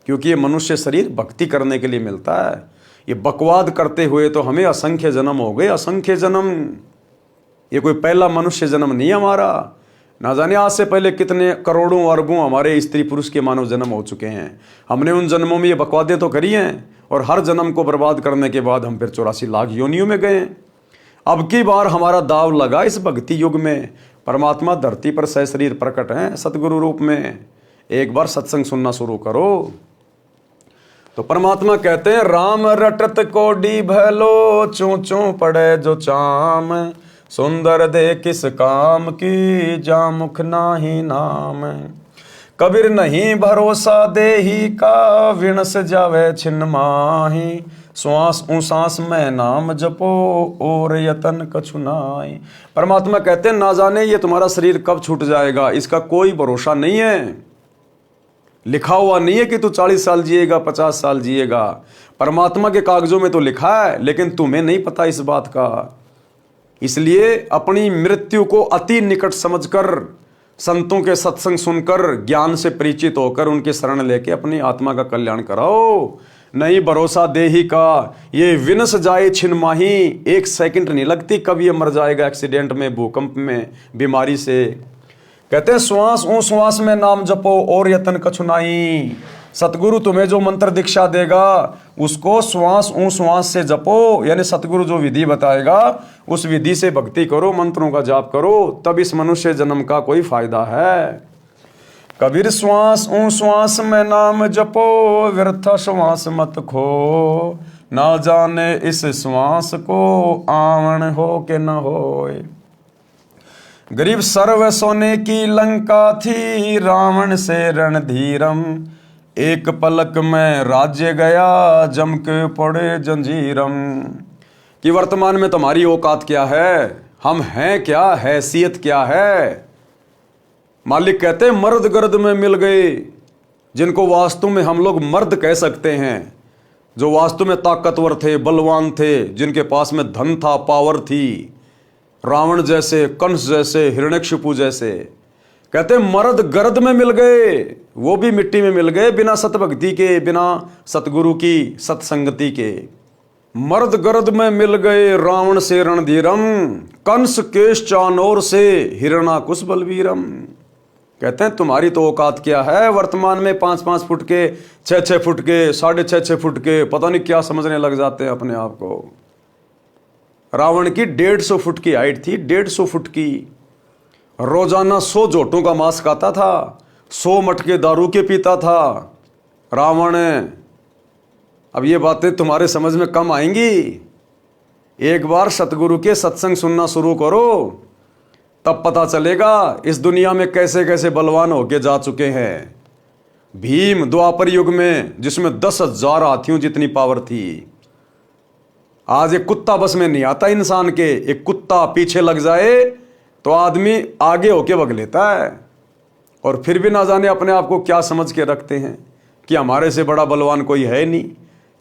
क्योंकि ये मनुष्य शरीर भक्ति करने के लिए मिलता है। ये बकवाद करते हुए तो हमें असंख्य जन्म हो गए, असंख्य जन्म। ये कोई पहला मनुष्य जन्म नहीं हमारा। ना जाने आज से पहले कितने करोड़ों अरबों हमारे स्त्री पुरुष के मानव जन्म हो चुके हैं। हमने उन जन्मों में ये बकवादें तो करी हैं और हर जन्म को बर्बाद करने के बाद हम फिर 84 लाख योनियों में गए। अब की बार हमारा दाव लगा इस भक्ति युग में। परमात्मा धरती पर सशरीर प्रकट हैं सतगुरु रूप में। एक बार सत्संग सुनना शुरू करो। तो परमात्मा कहते हैं राम रटत कोडी भलो, चू चू पड़े जो चाम, सुंदर दे किस काम की, जा मुख नाही नाम। कबीर नहीं भरोसा देही का, विणस जावे छिन्न माही, श्वास उसास में नाम जपो और यतन कछु नाई। परमात्मा कहते हैं ना जाने ये तुम्हारा शरीर कब छूट जाएगा, इसका कोई भरोसा नहीं है। लिखा हुआ नहीं है कि तू 40 साल जिएगा, 50 साल जिएगा। परमात्मा के कागजों में तो लिखा है, लेकिन तुम्हें नहीं पता इस बात का। इसलिए अपनी मृत्यु को अति निकट समझकर, संतों के सत्संग सुनकर, ज्ञान से परिचित होकर उनके शरण लेके अपनी आत्मा का कल्याण कराओ। नहीं भरोसा देही का, ये विनस जाए छिन माही, 1 सेकंड नहीं लगती कब ये मर जाएगा एक्सीडेंट में, भूकंप में, बीमारी से। कहते हैं श्वास ऊ श्वास में नाम जपो और यतन कछु नाई। सतगुरु तुम्हें जो मंत्र दीक्षा देगा उसको श्वास ऊ श्वास से जपो, यानी सतगुरु जो विधि बताएगा उस विधि से भक्ति करो, मंत्रों का जाप करो, तब इस मनुष्य जन्म का कोई फायदा है। कबीर श्वास ऊं श्वास में नाम जपो, व्यर्थ श्वास मत खो, ना जाने इस श्वास को आवन हो के न होए। गरीब सर्व सोने की लंका थी, रावण से रणधीरम, एक पलक में राज्य गया जम के पड़े जंजीरम। कि वर्तमान में तुम्हारी औकात क्या है, हम हैं क्या, हैसियत क्या है। मालिक कहते हैं मर्द गर्द में मिल गए, जिनको वास्तु में हम लोग मर्द कह सकते हैं, जो वास्तु में ताकतवर थे, बलवान थे, जिनके पास में धन था, पावर थी, रावण जैसे, कंस जैसे, हिरण्यकशिपु जैसे। कहते मर्द गर्द में मिल गए, वो भी मिट्टी में मिल गए, बिना सतभक्ति के, बिना सतगुरु की सत्संगति के। मर्द गर्द में मिल गए रावण से रणधीरम, कंस केश चानोर से हिरणाकुश बलवीरम। कहते हैं तुम्हारी तो औकात क्या है, वर्तमान में 5-5 फुट के, 6-6 फुट के, 6.5 फुट के, पता नहीं क्या समझने लग जाते हैं अपने आप को। रावण की 150 फुट की हाइट थी, 150 फुट की। रोजाना 100 जोटों का मांस खाता था, 100 मटके दारू के पीता था रावण। अब ये बातें तुम्हारे समझ में कम आएंगी। एक बार सतगुरु के सत्संग सुनना शुरू करो, तब पता चलेगा इस दुनिया में कैसे कैसे बलवान होके जा चुके हैं। भीम द्वापर युग में, जिसमें 10,000 हाथियों जितनी पावर थी, आज एक कुत्ता बस में नहीं आता इंसान के। एक कुत्ता पीछे लग जाए तो आदमी आगे होके भग लेता है, और फिर भी ना जाने अपने आप को क्या समझ के रखते हैं कि हमारे से बड़ा बलवान कोई है नहीं।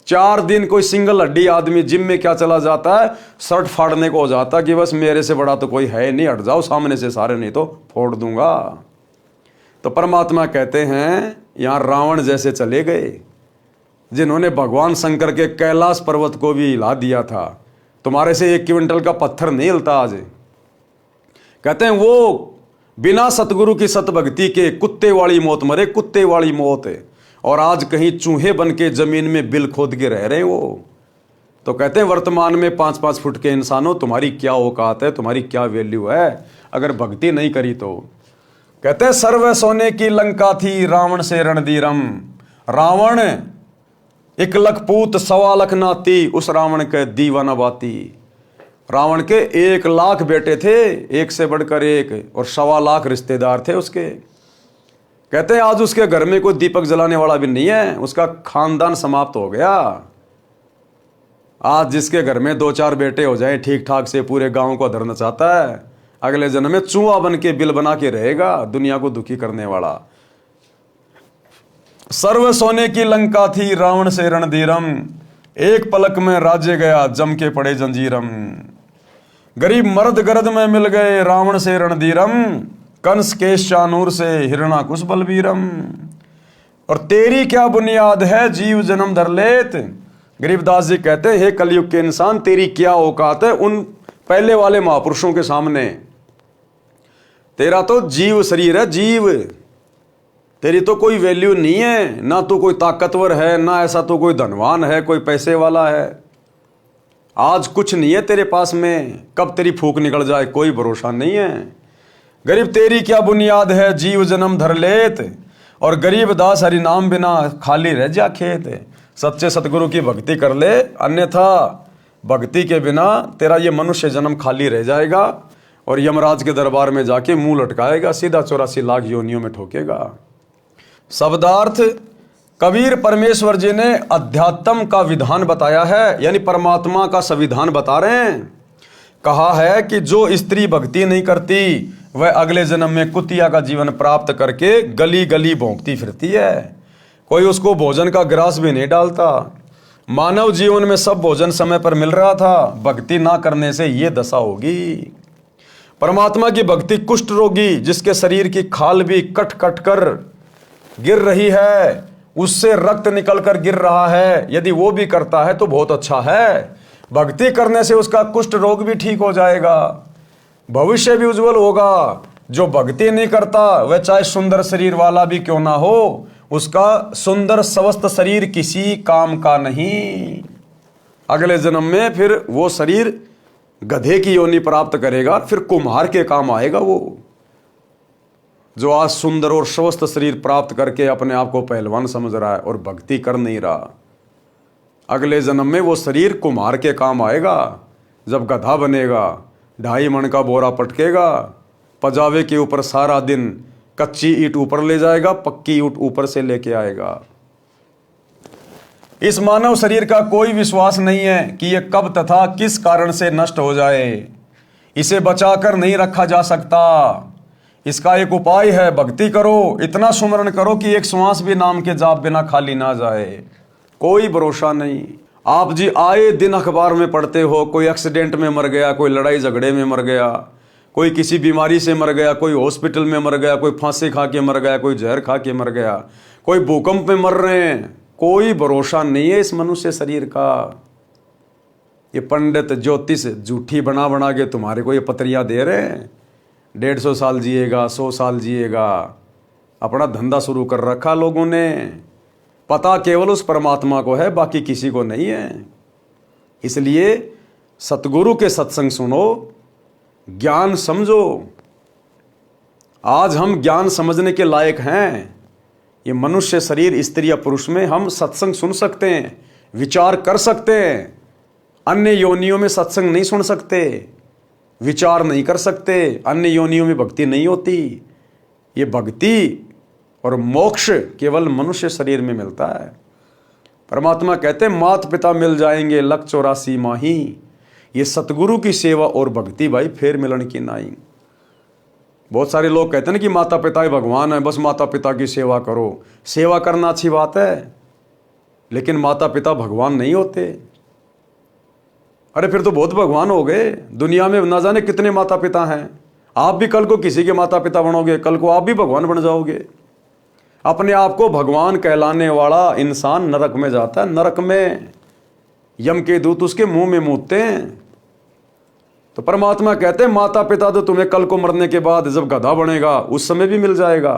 4 दिन कोई सिंगल हड्डी आदमी जिम में क्या चला जाता है, शर्ट फाड़ने को हो जाता कि बस मेरे से बड़ा तो कोई है नहीं, हट जाओ सामने से सारे, नहीं तो फोड़ दूंगा। तो परमात्मा कहते हैं यहां रावण जैसे चले गए, जिन्होंने भगवान शंकर के कैलाश पर्वत को भी हिला दिया था। तुम्हारे से 1 क्विंटल का पत्थर नहीं हिलता आज। कहते हैं वो बिना सतगुरु की सतभक्ति के कुत्ते वाली मौत मरे, कुत्ते वाली मौत है। और आज कहीं चूहे बन के जमीन में बिल खोद के रह रहे वो। तो कहते हैं वर्तमान में 5-5 फुट के इंसानों, तुम्हारी क्या औकात है, तुम्हारी क्या वैल्यू है अगर भक्ति नहीं करी तो। कहते हैं सर्व सोने की लंका थी, रावण से रणधीरम। रावण 1 लाख पूत 1.25 लाख नाती, उस रावण के दीवाना बाती। रावण के 1 लाख बेटे थे, एक से बढ़कर एक, और 1.25 लाख रिश्तेदार थे उसके। कहते हैं आज उसके घर में कोई दीपक जलाने वाला भी नहीं है, उसका खानदान समाप्त हो गया। आज जिसके घर में 2-4 बेटे हो जाए ठीक ठाक से, पूरे गांव को धरना चाहता है, अगले जन्म में चूहा बन के बिल बना के रहेगा, दुनिया को दुखी करने वाला। सर्व सोने की लंका थी, रावण से रणधीरम, एक पलक में राज्य गया जम के पड़े जंजीरम। गरीब मर्द गर्द में मिल गए, रावण से रणधीरम, कंस केश चानूर से हिरणाकुश बलवीरम। और तेरी क्या बुनियाद है, जीव जन्म धर लेत। गरीबदास जी कहते हैं हे कलयुग के इंसान, तेरी क्या औकात है उन पहले वाले महापुरुषों के सामने। तेरा तो जीव शरीर है, जीव, तेरी तो कोई वैल्यू नहीं है। ना तो कोई ताकतवर है, ना ऐसा तो कोई धनवान है, कोई पैसे वाला है। आज कुछ नहीं है तेरे पास में, कब तेरी फूंक निकल जाए कोई भरोसा नहीं है। गरीब तेरी क्या बुनियाद है, जीव जन्म धर लेत। और गरीब दास हरि नाम बिना खाली रह जा खेत। सच्चे सतगुरु की भक्ति कर ले, अन्यथा भक्ति के बिना तेरा ये मनुष्य जन्म खाली रह जाएगा, और यमराज के दरबार में जाके मुंह लटकाएगा, सीधा 84 लाख योनियों में ठोकेगा। शब्दार्थ, कबीर परमेश्वर जी ने अध्यात्म का विधान बताया है, यानी परमात्मा का संविधान बता रहे हैं। कहा है कि जो स्त्री भक्ति नहीं करती वह अगले जन्म में कुतिया का जीवन प्राप्त करके गली गली भौंकती फिरती है। कोई उसको भोजन का ग्रास भी नहीं डालता। मानव जीवन में सब भोजन समय पर मिल रहा था, भक्ति ना करने से ये दशा होगी। परमात्मा की भक्ति कुष्ठ रोगी, जिसके शरीर की खाल भी कट कट कर गिर रही है, उससे रक्त निकल कर गिर रहा है, यदि वो भी करता है तो बहुत अच्छा है। भक्ति करने से उसका कुष्ठ रोग भी ठीक हो जाएगा, भविष्य भी उज्जवल होगा। जो भक्ति नहीं करता वह चाहे सुंदर शरीर वाला भी क्यों ना हो, उसका सुंदर स्वस्थ शरीर किसी काम का नहीं। अगले जन्म में फिर वो शरीर गधे की योनि प्राप्त करेगा, फिर कुम्हार के काम आएगा वो। जो आज सुंदर और स्वस्थ शरीर प्राप्त करके अपने आप को पहलवान समझ रहा है और भक्ति कर नहीं रहा, अगले जन्म में वो शरीर कुम्हार के काम आएगा। जब गधा बनेगा, 2.5 मन का बोरा पटकेगा, पजावे के ऊपर सारा दिन कच्ची ईंट ऊपर ले जाएगा, पक्की ईंट ऊपर से लेके आएगा। इस मानव शरीर का कोई विश्वास नहीं है कि यह कब तथा किस कारण से नष्ट हो जाए। इसे बचाकर नहीं रखा जा सकता। इसका एक उपाय है, भक्ति करो, इतना सुमरण करो कि एक श्वास भी नाम के जाप बिना खाली ना जाए। कोई भरोसा नहीं। आप जी आए दिन अखबार में पढ़ते हो, कोई एक्सीडेंट में मर गया, कोई लड़ाई झगड़े में मर गया, कोई किसी बीमारी से मर गया, कोई हॉस्पिटल में मर गया, कोई फांसी खा के मर गया, कोई जहर खा के मर गया, कोई भूकंप में मर रहे हैं। कोई भरोसा नहीं है इस मनुष्य शरीर का। ये पंडित ज्योतिष झूठी बना बना के तुम्हारे को ये पत्रियां दे रहे हैं, 150 साल जिएगा, 100 साल जिएगा। अपना धंधा शुरू कर रखा लोगों ने। पता केवल उस परमात्मा को है, बाकी किसी को नहीं है। इसलिए सतगुरु के सत्संग सुनो, ज्ञान समझो। आज हम ज्ञान समझने के लायक हैं। ये मनुष्य शरीर स्त्री या पुरुष में हम सत्संग सुन सकते हैं, विचार कर सकते हैं। अन्य योनियों में सत्संग नहीं सुन सकते, विचार नहीं कर सकते। अन्य योनियों में भक्ति नहीं होती। ये भक्ति और मोक्ष केवल मनुष्य शरीर में मिलता है। परमात्मा कहते हैं माता पिता मिल जाएंगे 184 माही। ये सतगुरु की सेवा और भक्ति भाई फेर मिलन की नाई। बहुत सारे लोग कहते हैं ना कि माता पिता ही भगवान है, बस माता पिता की सेवा करो। सेवा करना अच्छी बात है, लेकिन माता पिता भगवान नहीं होते। अरे फिर तो बहुत भगवान हो गए। दुनिया में ना जाने कितने माता पिता हैं। आप भी कल को किसी के माता पिता बनोगे, कल को आप भी भगवान बन जाओगे। अपने आप को भगवान कहलाने वाला इंसान नरक में जाता है। नरक में यम के दूत उसके मुंह में मूतते हैं। तो परमात्मा कहते हैं माता पिता तो तुम्हें कल को मरने के बाद जब गधा बनेगा उस समय भी मिल जाएगा,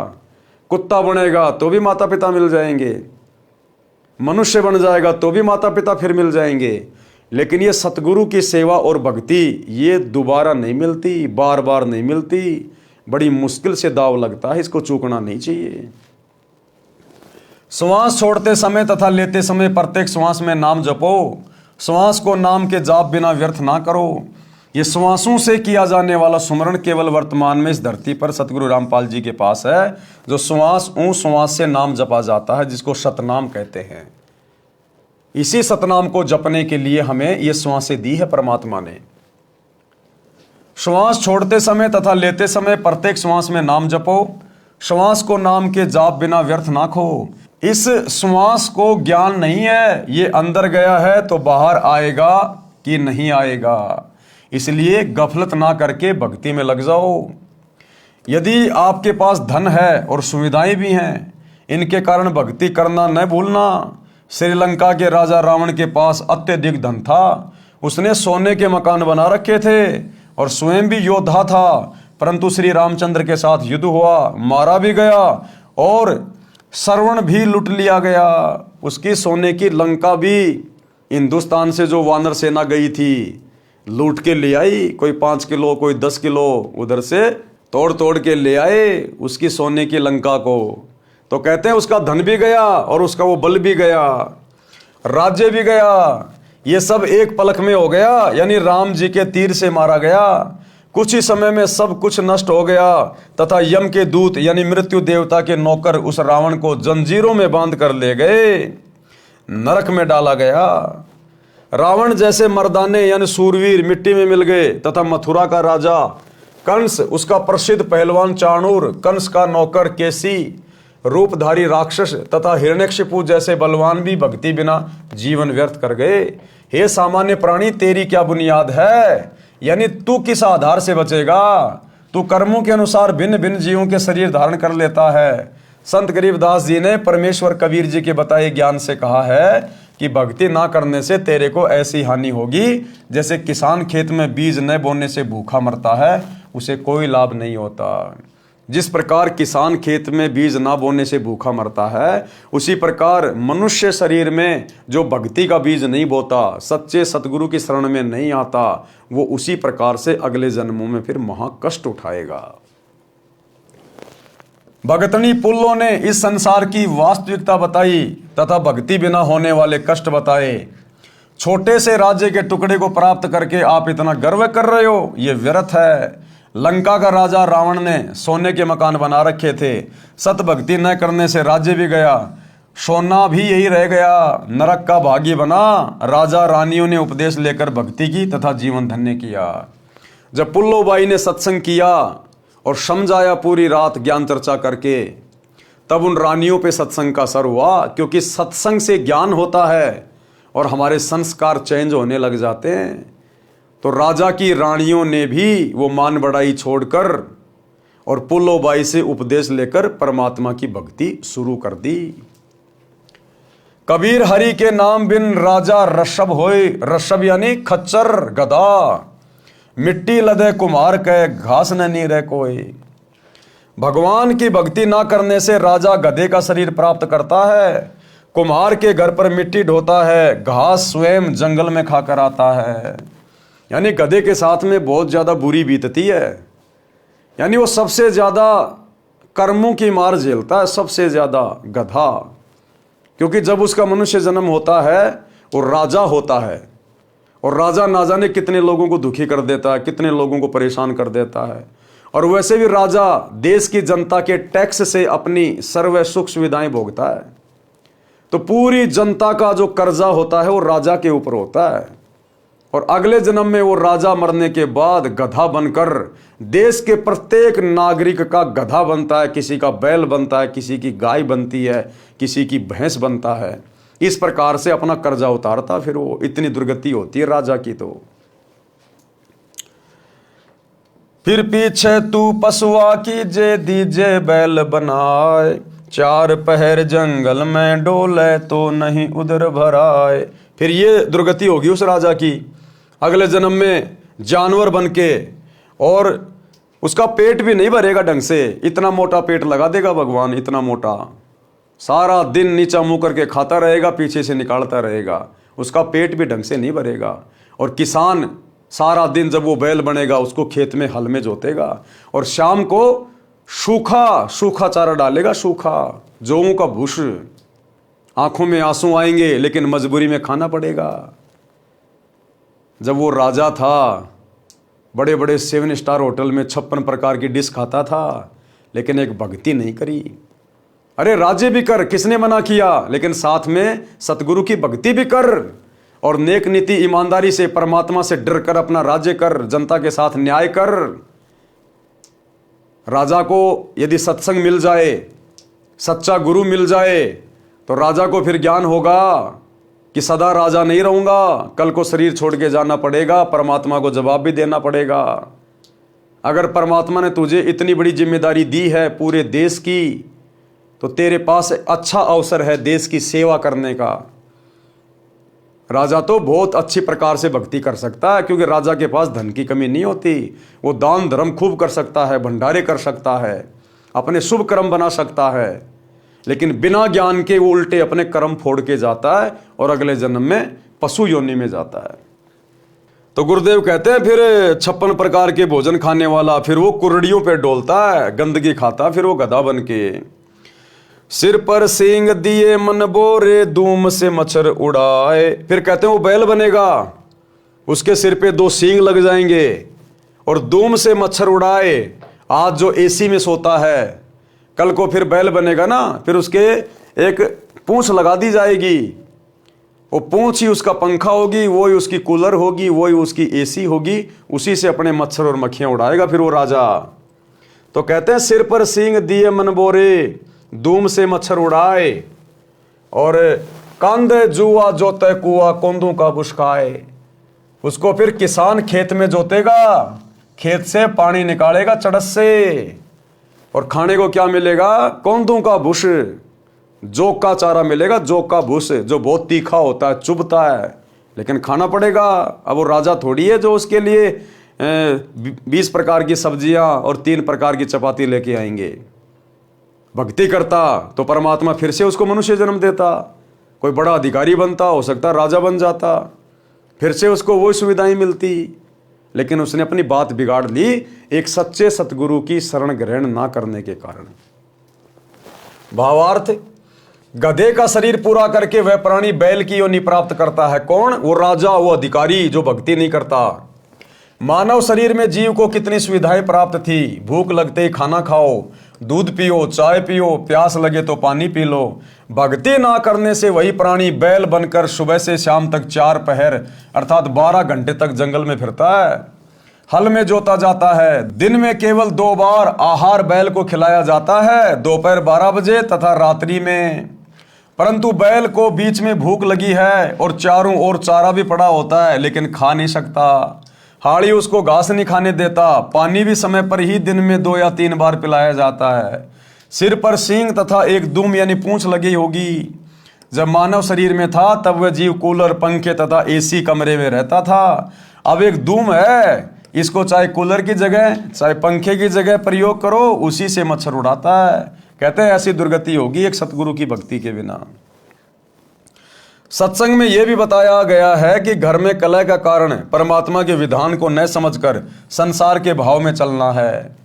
कुत्ता बनेगा तो भी माता पिता मिल जाएंगे, मनुष्य बन जाएगा तो भी माता पिता फिर मिल जाएंगे। लेकिन ये सतगुरु की सेवा और भक्ति ये दोबारा नहीं मिलती, बार बार नहीं मिलती। बड़ी मुश्किल से दाव लगता है, इसको चूकना नहीं चाहिए। श्वास छोड़ते समय तथा लेते समय प्रत्येक श्वास में नाम जपो। श्वास को नाम के जाप बिना व्यर्थ ना करो। ये श्वासों से किया जाने वाला सुमरण केवल वर्तमान में इस धरती पर सतगुरु रामपाल जी के पास है। जो श्वास से नाम जपा जाता है, जिसको सतनाम कहते हैं। इसी सतनाम को जपने के लिए हमें ये श्वासें दी है परमात्मा ने। श्वास छोड़ते समय तथा लेते समय प्रत्येक श्वास में नाम जपो। श्वास को नाम के जाप बिना व्यर्थ ना खो। इस श्वास को ज्ञान नहीं है, ये अंदर गया है तो बाहर आएगा कि नहीं आएगा। इसलिए गफलत ना करके भक्ति में लग जाओ। यदि आपके पास धन है और सुविधाएं भी हैं, इनके कारण भक्ति करना न भूलना। श्रीलंका के राजा रावण के पास अत्यधिक धन था। उसने सोने के मकान बना रखे थे और स्वयं भी योद्धा था, परंतु श्री रामचंद्र के साथ युद्ध हुआ, मारा भी गया और श्रवण भी लूट लिया गया। उसकी सोने की लंका भी हिंदुस्तान से जो वानर सेना गई थी लूट के ले आई। कोई 5 किलो, कोई 10 किलो उधर से तोड़ तोड़ के ले आए उसकी सोने की लंका को। तो कहते हैं उसका धन भी गया और उसका वो बल भी गया, राज्य भी गया। ये सब एक पलक में हो गया, यानी राम जी के तीर से मारा गया। कुछ ही समय में सब कुछ नष्ट हो गया तथा यम के दूत यानी मृत्यु देवता के नौकर उस रावण को जंजीरों में बांध कर ले गए, नरक में डाला गया। रावण जैसे मर्दाने यानी सूरवीर मिट्टी में मिल गए तथा मथुरा का राजा कंस, उसका प्रसिद्ध पहलवान चाणूर, कंस का नौकर केसी, रूपधारी राक्षस तथा हिरण्यकशिपु जैसे बलवान भी भक्ति बिना जीवन व्यर्थ कर गए। हे सामान्य प्राणी, तेरी क्या बुनियाद है? यानी तू किस आधार से बचेगा? तू कर्मों के अनुसार भिन्न भिन्न जीवों के शरीर धारण कर लेता है। संत गरीबदास जी ने परमेश्वर कबीर जी के बताए ज्ञान से कहा है कि भक्ति ना करने से तेरे को ऐसी हानि होगी जैसे किसान खेत में बीज न बोने से भूखा मरता है, उसे कोई लाभ नहीं होता। जिस प्रकार किसान खेत में बीज ना बोने से भूखा मरता है, उसी प्रकार मनुष्य शरीर में जो भक्ति का बीज नहीं बोता, सच्चे सतगुरु की शरण में नहीं आता, वो उसी प्रकार से अगले जन्मों में फिर महाकष्ट उठाएगा। भगतनी पुल्लों ने इस संसार की वास्तविकता बताई तथा भक्ति बिना होने वाले कष्ट बताए। छोटे से राज्य के टुकड़े को प्राप्त करके आप इतना गर्व कर रहे हो, ये व्यर्थ है। लंका का राजा रावण ने सोने के मकान बना रखे थे, सत भक्ति न करने से राज्य भी गया, सोना भी यही रह गया, नरक का भागी बना। राजा रानियों ने उपदेश लेकर भक्ति की तथा जीवन धन्य किया। जब पुल्लोबाई ने सत्संग किया और समझाया पूरी रात ज्ञान चर्चा करके, तब उन रानियों पे सत्संग का असर हुआ, क्योंकि सत्संग से ज्ञान होता है और हमारे संस्कार चेंज होने लग जाते हैं। तो राजा की रानियों ने भी वो मान बढ़ाई छोड़कर और पुल्लोबाई से उपदेश लेकर परमात्मा की भक्ति शुरू कर दी। कबीर हरि के नाम बिन राजा ऋषभ होए, ऋषभ यानी खच्चर गधा, मिट्टी लदे कुम्हार कह घास न नी रह कोई। भगवान की भक्ति ना करने से राजा गधे का शरीर प्राप्त करता है, कुम्हार के घर पर मिट्टी ढोता है, घास स्वयं जंगल में खाकर आता है। यानी गधे के साथ में बहुत ज्यादा बुरी बीतती है, यानी वो सबसे ज्यादा कर्मों की मार झेलता है, सबसे ज्यादा गधा। क्योंकि जब उसका मनुष्य जन्म होता है वो राजा होता है, और राजा ना जाने कितने लोगों को दुखी कर देता है, कितने लोगों को परेशान कर देता है। और वैसे भी राजा देश की जनता के टैक्स से अपनी सर्व सुख सुविधाएं भोगता है, तो पूरी जनता का जो कर्जा होता है वो राजा के ऊपर होता है। और अगले जन्म में वो राजा मरने के बाद गधा बनकर देश के प्रत्येक नागरिक का गधा बनता है, किसी का बैल बनता है, किसी की गाय बनती है, किसी की भैंस बनता है। इस प्रकार से अपना कर्जा उतारता, फिर वो इतनी दुर्गति होती है राजा की। तो फिर पीछे तू पशुआ की जे दीजे बैल बनाए, चार पहर जंगल में डोले तो नहीं उधर भराए। फिर ये दुर्गति होगी उस राजा की, अगले जन्म में जानवर बन के, और उसका पेट भी नहीं भरेगा ढंग से। इतना मोटा पेट लगा देगा भगवान, इतना मोटा, सारा दिन नीचा मुंह करके खाता रहेगा, पीछे से निकालता रहेगा, उसका पेट भी ढंग से नहीं भरेगा। और किसान सारा दिन जब वो बैल बनेगा उसको खेत में हल में जोतेगा, और शाम को सूखा सूखा चारा डालेगा, सूखा जौं का भूस। आंखों में आंसू आएंगे लेकिन मजबूरी में खाना पड़ेगा। जब वो राजा था, बड़े बड़े 7 स्टार होटल में 56 प्रकार की डिश खाता था, लेकिन एक भक्ति नहीं करी। अरे राज्य भी कर, किसने मना किया, लेकिन साथ में सतगुरु की भक्ति भी कर, और नेक नीति ईमानदारी से परमात्मा से डर कर अपना राज्य कर, जनता के साथ न्याय कर। राजा को यदि सत्संग मिल जाए, सच्चा गुरु मिल जाए, तो राजा को फिर ज्ञान होगा कि सदा राजा नहीं रहूंगा, कल को शरीर छोड़ के जाना पड़ेगा, परमात्मा को जवाब भी देना पड़ेगा। अगर परमात्मा ने तुझे इतनी बड़ी जिम्मेदारी दी है पूरे देश की, तो तेरे पास अच्छा अवसर है देश की सेवा करने का। राजा तो बहुत अच्छी प्रकार से भक्ति कर सकता है, क्योंकि राजा के पास धन की कमी नहीं होती। वो दान धर्म खूब कर सकता है, भंडारे कर सकता है, अपने शुभ कर्म बना सकता है, लेकिन बिना ज्ञान के वो उल्टे अपने कर्म फोड़ के जाता है और अगले जन्म में पशु योनि में जाता है। तो गुरुदेव कहते हैं फिर 56 प्रकार के भोजन खाने वाला, फिर वो कुर्डियों पे डोलता है, गंदगी खाता, फिर वो गधा बन के। सिर पर सींग दिए मन बोरे, धूम से मच्छर उड़ाए। फिर कहते हैं वो बैल बनेगा, उसके सिर पे 2 सींग लग जाएंगे और धूम से मच्छर उड़ाए। आज जो एसी में सोता है, कल को फिर बैल बनेगा ना, फिर उसके एक पूंछ लगा दी जाएगी, वो पूंछ ही उसका पंखा होगी, वो ही उसकी कूलर होगी, वो ही उसकी एसी होगी, उसी से अपने मच्छर और मक्खियां उड़ाएगा फिर वो राजा। तो कहते हैं सिर पर सींग दिए मन बोरे, धूम से मच्छर उड़ाए, और कांधे जुआ जोते कुआ, कोंदू का बुशकाए। उसको फिर किसान खेत में जोतेगा, खेत से पानी निकालेगा चड़स से, और खाने को क्या मिलेगा, कोंदू का भूस, जोक का चारा मिलेगा, जोक का भूस, जो बहुत तीखा होता है, चुभता है, लेकिन खाना पड़ेगा। अब वो राजा थोड़ी है जो उसके लिए 20 प्रकार की सब्जियां और 3 प्रकार की चपाती लेके आएंगे। भक्ति करता तो परमात्मा फिर से उसको मनुष्य जन्म देता, कोई बड़ा अधिकारी बनता, हो सकता राजा बन जाता, फिर से उसको वही सुविधाएं मिलती। लेकिन उसने अपनी बात बिगाड़ ली एक सच्चे सतगुरु की शरण ग्रहण ना करने के कारण। भावार्थ, गधे का शरीर पूरा करके वह प्राणी बैल की योनि प्राप्त करता है। कौन? वो राजा, वो अधिकारी जो भक्ति नहीं करता। मानव शरीर में जीव को कितनी सुविधाएं प्राप्त थी। भूख लगते ही खाना खाओ, दूध पियो, चाय पियो, प्यास लगे तो पानी पी लो। भक्ति ना करने से वही प्राणी बैल बनकर सुबह से शाम तक 4 पहर अर्थात 12 घंटे तक जंगल में फिरता है। हल में जोता जाता है। दिन में केवल 2 बार आहार बैल को खिलाया जाता है, दोपहर 12 बजे तथा रात्रि में। परंतु बैल को बीच में भूख लगी है और चारों ओर चारा भी पड़ा होता है, लेकिन खा नहीं सकता। हाड़ी उसको घास नहीं खाने देता। पानी भी समय पर ही दिन में 2 या 3 बार पिलाया जाता है। सिर पर सींग तथा एक दुम यानी पूंछ लगी होगी। जब मानव शरीर में था तब वह जीव कूलर, पंखे तथा एसी कमरे में रहता था। अब एक दुम है, इसको चाहे कूलर की जगह चाहे पंखे की जगह प्रयोग करो, उसी से मच्छर उड़ाता है। कहते हैं ऐसी दुर्गति होगी एक सतगुरु की भक्ति के बिना। सत्संग में यह भी बताया गया है कि घर में कलह का कारण परमात्मा के विधान को न समझकर संसार के भाव में चलना है।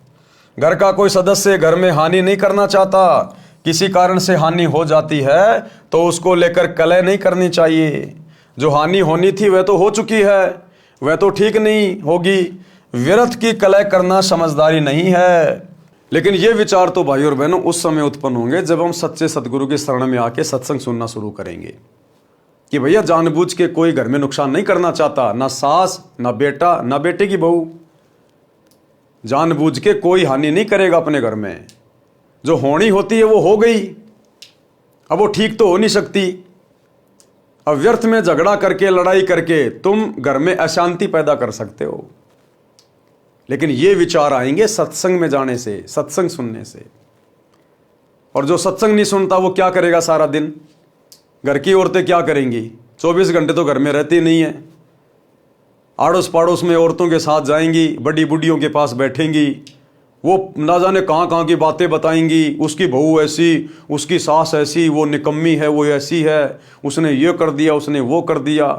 घर का कोई सदस्य घर में हानि नहीं करना चाहता, किसी कारण से हानि हो जाती है तो उसको लेकर कलह नहीं करनी चाहिए। जो हानि होनी थी वह तो हो चुकी है, वह तो ठीक नहीं होगी। व्यर्थ की कलह करना समझदारी नहीं है। लेकिन ये विचार तो भाई और बहनों उस समय उत्पन्न होंगे जब हम सच्चे सतगुरु की शरण में आके सत्संग सुनना शुरू करेंगे कि भैया जानबूझ के कोई घर में नुकसान नहीं करना चाहता, ना सास, ना बेटा, ना बेटे की बहू। जानबूझ के कोई हानि नहीं करेगा अपने घर में। जो होनी होती है वो हो गई, अब वो ठीक तो हो नहीं सकती। अब व्यर्थ में झगड़ा करके, लड़ाई करके तुम घर में अशांति पैदा कर सकते हो। लेकिन ये विचार आएंगे सत्संग में जाने से, सत्संग सुनने से। और जो सत्संग नहीं सुनता वो क्या करेगा सारा दिन? घर की औरतें क्या करेंगी? 24 घंटे तो घर में रहती नहीं है। आड़ोस पड़ोस में औरतों के साथ जाएंगी, बड़ी बुढ़ियों के पास बैठेंगी, वो ना जाने कहाँ कहाँ की बातें बताएंगी। उसकी बहू ऐसी, उसकी सास ऐसी, वो निकम्मी है, वो ऐसी है, उसने ये कर दिया, उसने वो कर दिया।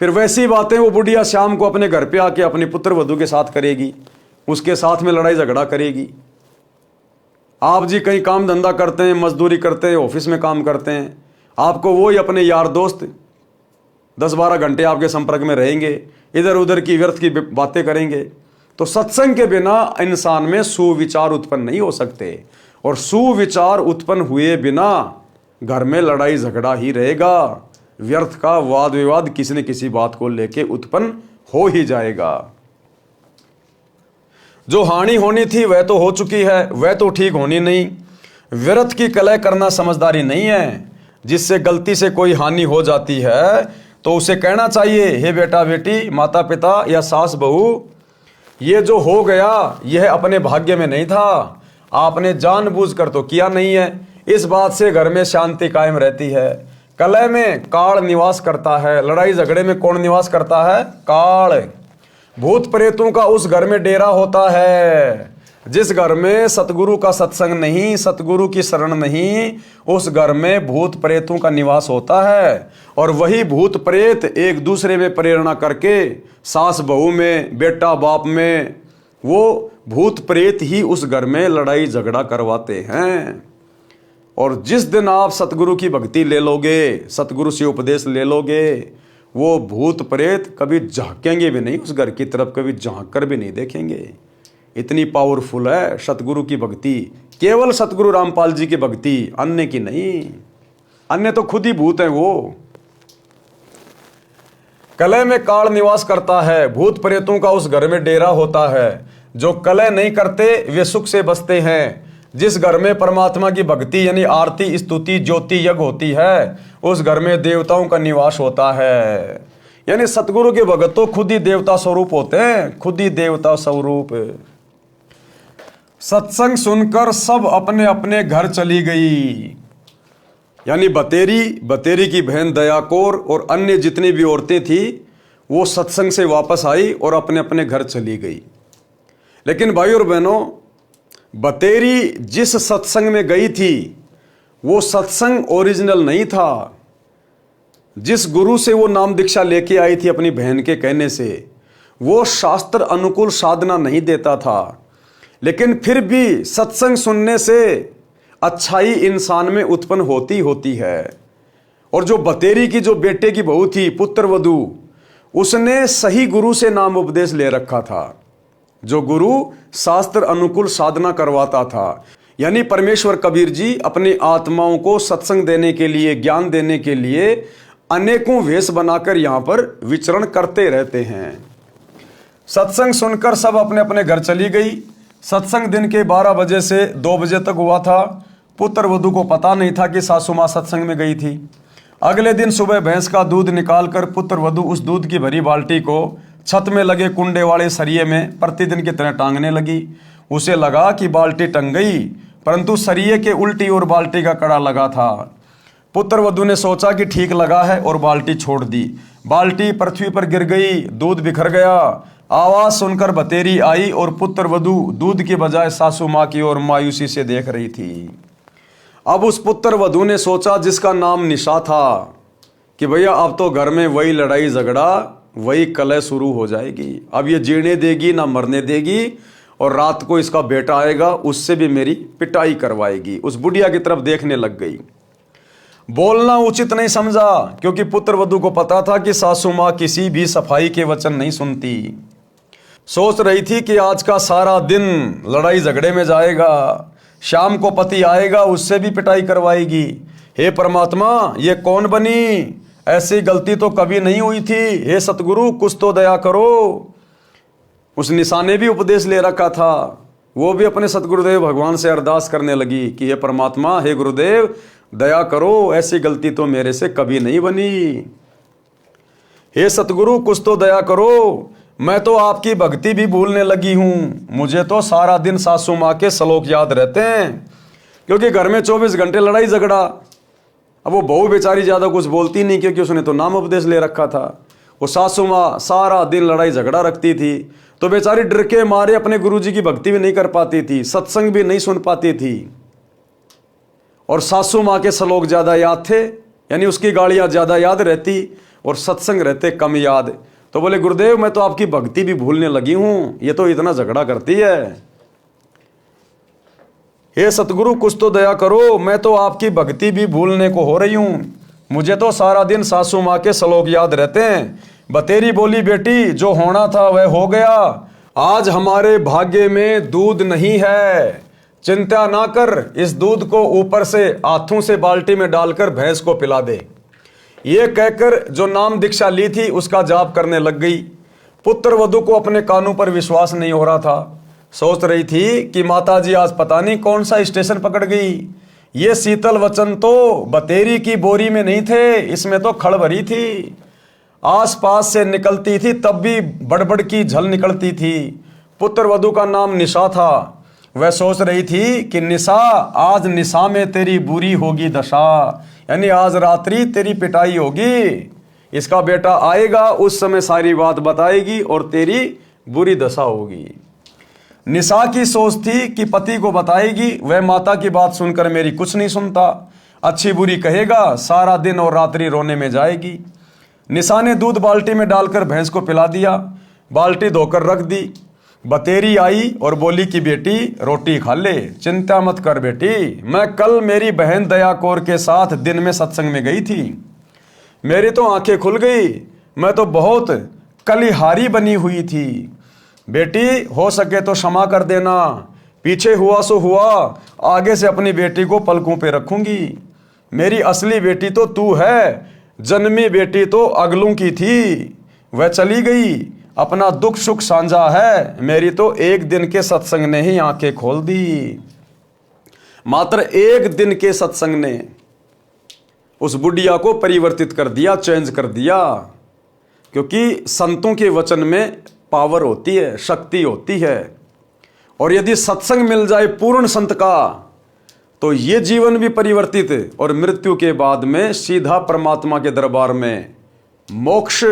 फिर वैसी बातें वो बुढ़िया शाम को अपने घर पे आके अपने पुत्र वधू के साथ करेगी, उसके साथ में लड़ाई झगड़ा करेगी। आप जी कहीं काम धंधा करते हैं, मजदूरी करते हैं, ऑफिस में काम करते हैं, आपको वो ही अपने यार दोस्त 10-12 घंटे आपके संपर्क में रहेंगे, इधर उधर की व्यर्थ की बातें करेंगे। तो सत्संग के बिना इंसान में सुविचार उत्पन्न नहीं हो सकते, और सुविचार उत्पन्न हुए बिना घर में लड़ाई झगड़ा ही रहेगा। व्यर्थ का वाद विवाद किसी न किसी बात को लेके उत्पन्न हो ही जाएगा। जो हानि होनी थी वह तो हो चुकी है, वह तो ठीक होनी नहीं। व्यर्थ की कलह करना समझदारी नहीं है। जिससे गलती से कोई हानि हो जाती है तो उसे कहना चाहिए, हे बेटा बेटी, माता पिता या सास बहू, ये जो हो गया यह अपने भाग्य में नहीं था, आपने जानबूझकर तो किया नहीं है। इस बात से घर में शांति कायम रहती है। कलह में काल निवास करता है, लड़ाई झगड़े में कौन निवास करता है? काल। भूत प्रेतों का उस घर में डेरा होता है। जिस घर में सतगुरु का सत्संग नहीं, सतगुरु की शरण नहीं, उस घर में भूत प्रेतों का निवास होता है। और वही भूत प्रेत एक दूसरे में प्रेरणा करके सास बहू में, बेटा बाप में, वो भूत प्रेत ही उस घर में लड़ाई झगड़ा करवाते हैं। और जिस दिन आप सतगुरु की भक्ति ले लोगे, सतगुरु से उपदेश ले लोगे, वो भूत प्रेत कभी झांकेंगे भी नहीं उस घर की तरफ, कभी झांक कर भी नहीं देखेंगे। इतनी पावरफुल है सतगुरु की भक्ति, केवल सतगुरु रामपाल जी की भक्ति, अन्य की नहीं। अन्य तो खुद ही भूत है। वो कलह में काल निवास करता है, भूत प्रेतों का उस घर में डेरा होता है। जो कलह नहीं करते वे सुख से बसते हैं। जिस घर में परमात्मा की भक्ति यानी आरती, स्तुति, ज्योति, यज्ञ होती है, उस घर में देवताओं का निवास होता है। यानी सतगुरु के भगत तो खुद ही देवता स्वरूप होते हैं, खुद ही देवता स्वरूप। सत्संग सुनकर सब अपने अपने घर चली गई। यानी बतेरी की बहन दयाकोर और अन्य जितनी भी औरतें थी वो सत्संग से वापस आई और अपने अपने घर चली गई। लेकिन भाई और बहनों, बतेरी जिस सत्संग में गई थी वो सत्संग ओरिजिनल नहीं था। जिस गुरु से वो नाम दीक्षा लेके आई थी अपनी बहन के कहने से, वो शास्त्र अनुकूल साधना नहीं देता था। लेकिन फिर भी सत्संग सुनने से अच्छाई इंसान में उत्पन्न होती है। और जो बतेरी की जो बेटे की बहू थी पुत्र वधू, उसने सही गुरु से नाम उपदेश ले रखा था, जो गुरु शास्त्र अनुकूल साधना करवाता था। यानी परमेश्वर कबीर जी अपनी आत्माओं को सत्संग देने के लिए, ज्ञान देने के लिए अनेकों वेश बनाकर यहां पर विचरण करते रहते हैं। सत्संग सुनकर सब अपने अपने घर चली गई। सत्संग दिन के 12 बजे से 2 बजे तक हुआ था। पुत्र वधू को पता नहीं था कि सासू माँ सत्संग में गई थी। अगले दिन सुबह भैंस का दूध निकालकर पुत्र वधू उस दूध की भरी बाल्टी को छत में लगे कुंडे वाले सरिये में प्रतिदिन की तरह टांगने लगी। उसे लगा कि बाल्टी टंग गई, परंतु सरिये के उल्टी ओर बाल्टी का कड़ा लगा था। पुत्र वधू ने सोचा कि ठीक लगा है और बाल्टी छोड़ दी। बाल्टी पृथ्वी पर गिर गई, दूध बिखर गया। आवाज सुनकर बतेरी आई और पुत्र वधू दूध के बजाय सासू माँ की ओर मायूसी से देख रही थी। अब उस पुत्र वधू ने सोचा, जिसका नाम निशा था, कि भैया अब तो घर में वही लड़ाई झगड़ा, वही कलह शुरू हो जाएगी। अब ये जीने देगी ना मरने देगी, और रात को इसका बेटा आएगा, उससे भी मेरी पिटाई करवाएगी। उस बुढ़िया की तरफ देखने लग गई। बोलना उचित नहीं समझा, क्योंकि पुत्र वधू को पता था कि सासू माँ किसी भी सफाई के वचन नहीं सुनती। सोच रही थी कि आज का सारा दिन लड़ाई झगड़े में जाएगा, शाम को पति आएगा, उससे भी पिटाई करवाएगी। हे परमात्मा, ये कौन बनी? ऐसी गलती तो कभी नहीं हुई थी। हे सतगुरु, कुछ तो दया करो। उस निशा ने भी उपदेश ले रखा था। वो भी अपने सतगुरुदेव भगवान से अरदास करने लगी कि हे परमात्मा, हे गुरुदेव, दया करो, ऐसी गलती तो मेरे से कभी नहीं बनी। हे सतगुरु, कुछ तो दया करो, मैं तो आपकी भक्ति भी भूलने लगी हूँ। मुझे तो सारा दिन सासू माँ के श्लोक याद रहते हैं, क्योंकि घर में 24 घंटे लड़ाई झगड़ा। अब वो बहू बेचारी ज़्यादा कुछ बोलती नहीं, क्योंकि उसने तो नाम उपदेश ले रखा था। वो सासू माँ सारा दिन लड़ाई झगड़ा रखती थी, तो बेचारी डर के मारे अपने गुरुजी की भक्ति भी नहीं कर पाती थी, सत्संग भी नहीं सुन पाती थी। और सासू माँ के श्लोक ज़्यादा याद थे, यानी उसकी गालियाँ ज़्यादा याद रहती और सत्संग रहते कम याद। तो बोले, गुरुदेव, मैं तो आपकी भक्ति भी भूलने लगी हूँ, ये तो इतना झगड़ा करती है। हे सतगुरु, कुछ तो दया करो, मैं तो आपकी भक्ति भी भूलने को हो रही हूँ। मुझे तो सारा दिन सासू माँ के श्लोक याद रहते हैं। बतेरी बोली, बेटी, जो होना था वह हो गया। आज हमारे भाग्य में दूध नहीं है, चिंता ना कर। इस दूध को ऊपर से हाथों से बाल्टी में डालकर भैंस को पिला दे। ये कहकर जो नाम दीक्षा ली थी उसका जाप करने लग गई। पुत्र वधू को अपने कानों पर विश्वास नहीं हो रहा था। सोच रही थी कि माताजी आज पता नहीं कौन सा स्टेशन पकड़ गई। ये शीतल वचन तो बतेरी की बोरी में नहीं थे, इसमें तो खड़ भरी थी। आसपास से निकलती थी तब भी बड़बड़ की झल निकलती थी। पुत्र वधू का नाम निशा था। वह सोच रही थी कि निशा, आज निशा में तेरी बुरी होगी दशा, यानी आज रात्रि तेरी पिटाई होगी। इसका बेटा आएगा, उस समय सारी बात बताएगी और तेरी बुरी दशा होगी। निशा की सोच थी कि पति को बताएगी, वह माता की बात सुनकर मेरी कुछ नहीं सुनता, अच्छी बुरी कहेगा, सारा दिन और रात्रि रोने में जाएगी। निशा ने दूध बाल्टी में डालकर भैंस को पिला दिया, बाल्टी धोकर रख दी। बतेरी आई और बोली कि बेटी, रोटी खा ले, चिंता मत कर बेटी। मैं कल मेरी बहन दया कौर के साथ दिन में सत्संग में गई थी, मेरी तो आंखें खुल गई। मैं तो बहुत कलिहारी बनी हुई थी। बेटी, हो सके तो क्षमा कर देना, पीछे हुआ सो हुआ, आगे से अपनी बेटी को पलकों पे रखूंगी। मेरी असली बेटी तो तू है, जन्मी बेटी तो अगलों की थी, वह चली गई, अपना दुख सुख साझा है। मेरी तो एक दिन के सत्संग ने ही आंखें खोल दी। मात्र एक दिन के सत्संग ने उस बुढ़िया को परिवर्तित कर दिया, चेंज कर दिया। क्योंकि संतों के वचन में पावर होती है, शक्ति होती है। और यदि सत्संग मिल जाए पूर्ण संत का, तो ये जीवन भी परिवर्तित, और मृत्यु के बाद में सीधा परमात्मा के दरबार में मोक्ष।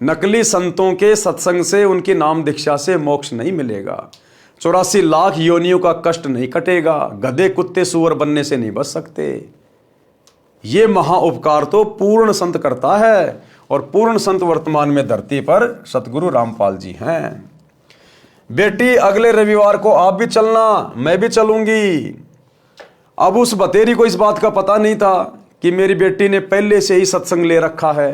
नकली संतों के सत्संग से, उनकी नाम दीक्षा से मोक्ष नहीं मिलेगा। 84 लाख योनियों का कष्ट नहीं कटेगा। गधे कुत्ते सूअर बनने से नहीं बच सकते। ये महा उपकार तो पूर्ण संत करता है, और पूर्ण संत वर्तमान में धरती पर सतगुरु रामपाल जी हैं। बेटी, अगले रविवार को आप भी चलना, मैं भी चलूंगी। अब उस बतेरी को इस बात का पता नहीं था कि मेरी बेटी ने पहले से ही सत्संग ले रखा है।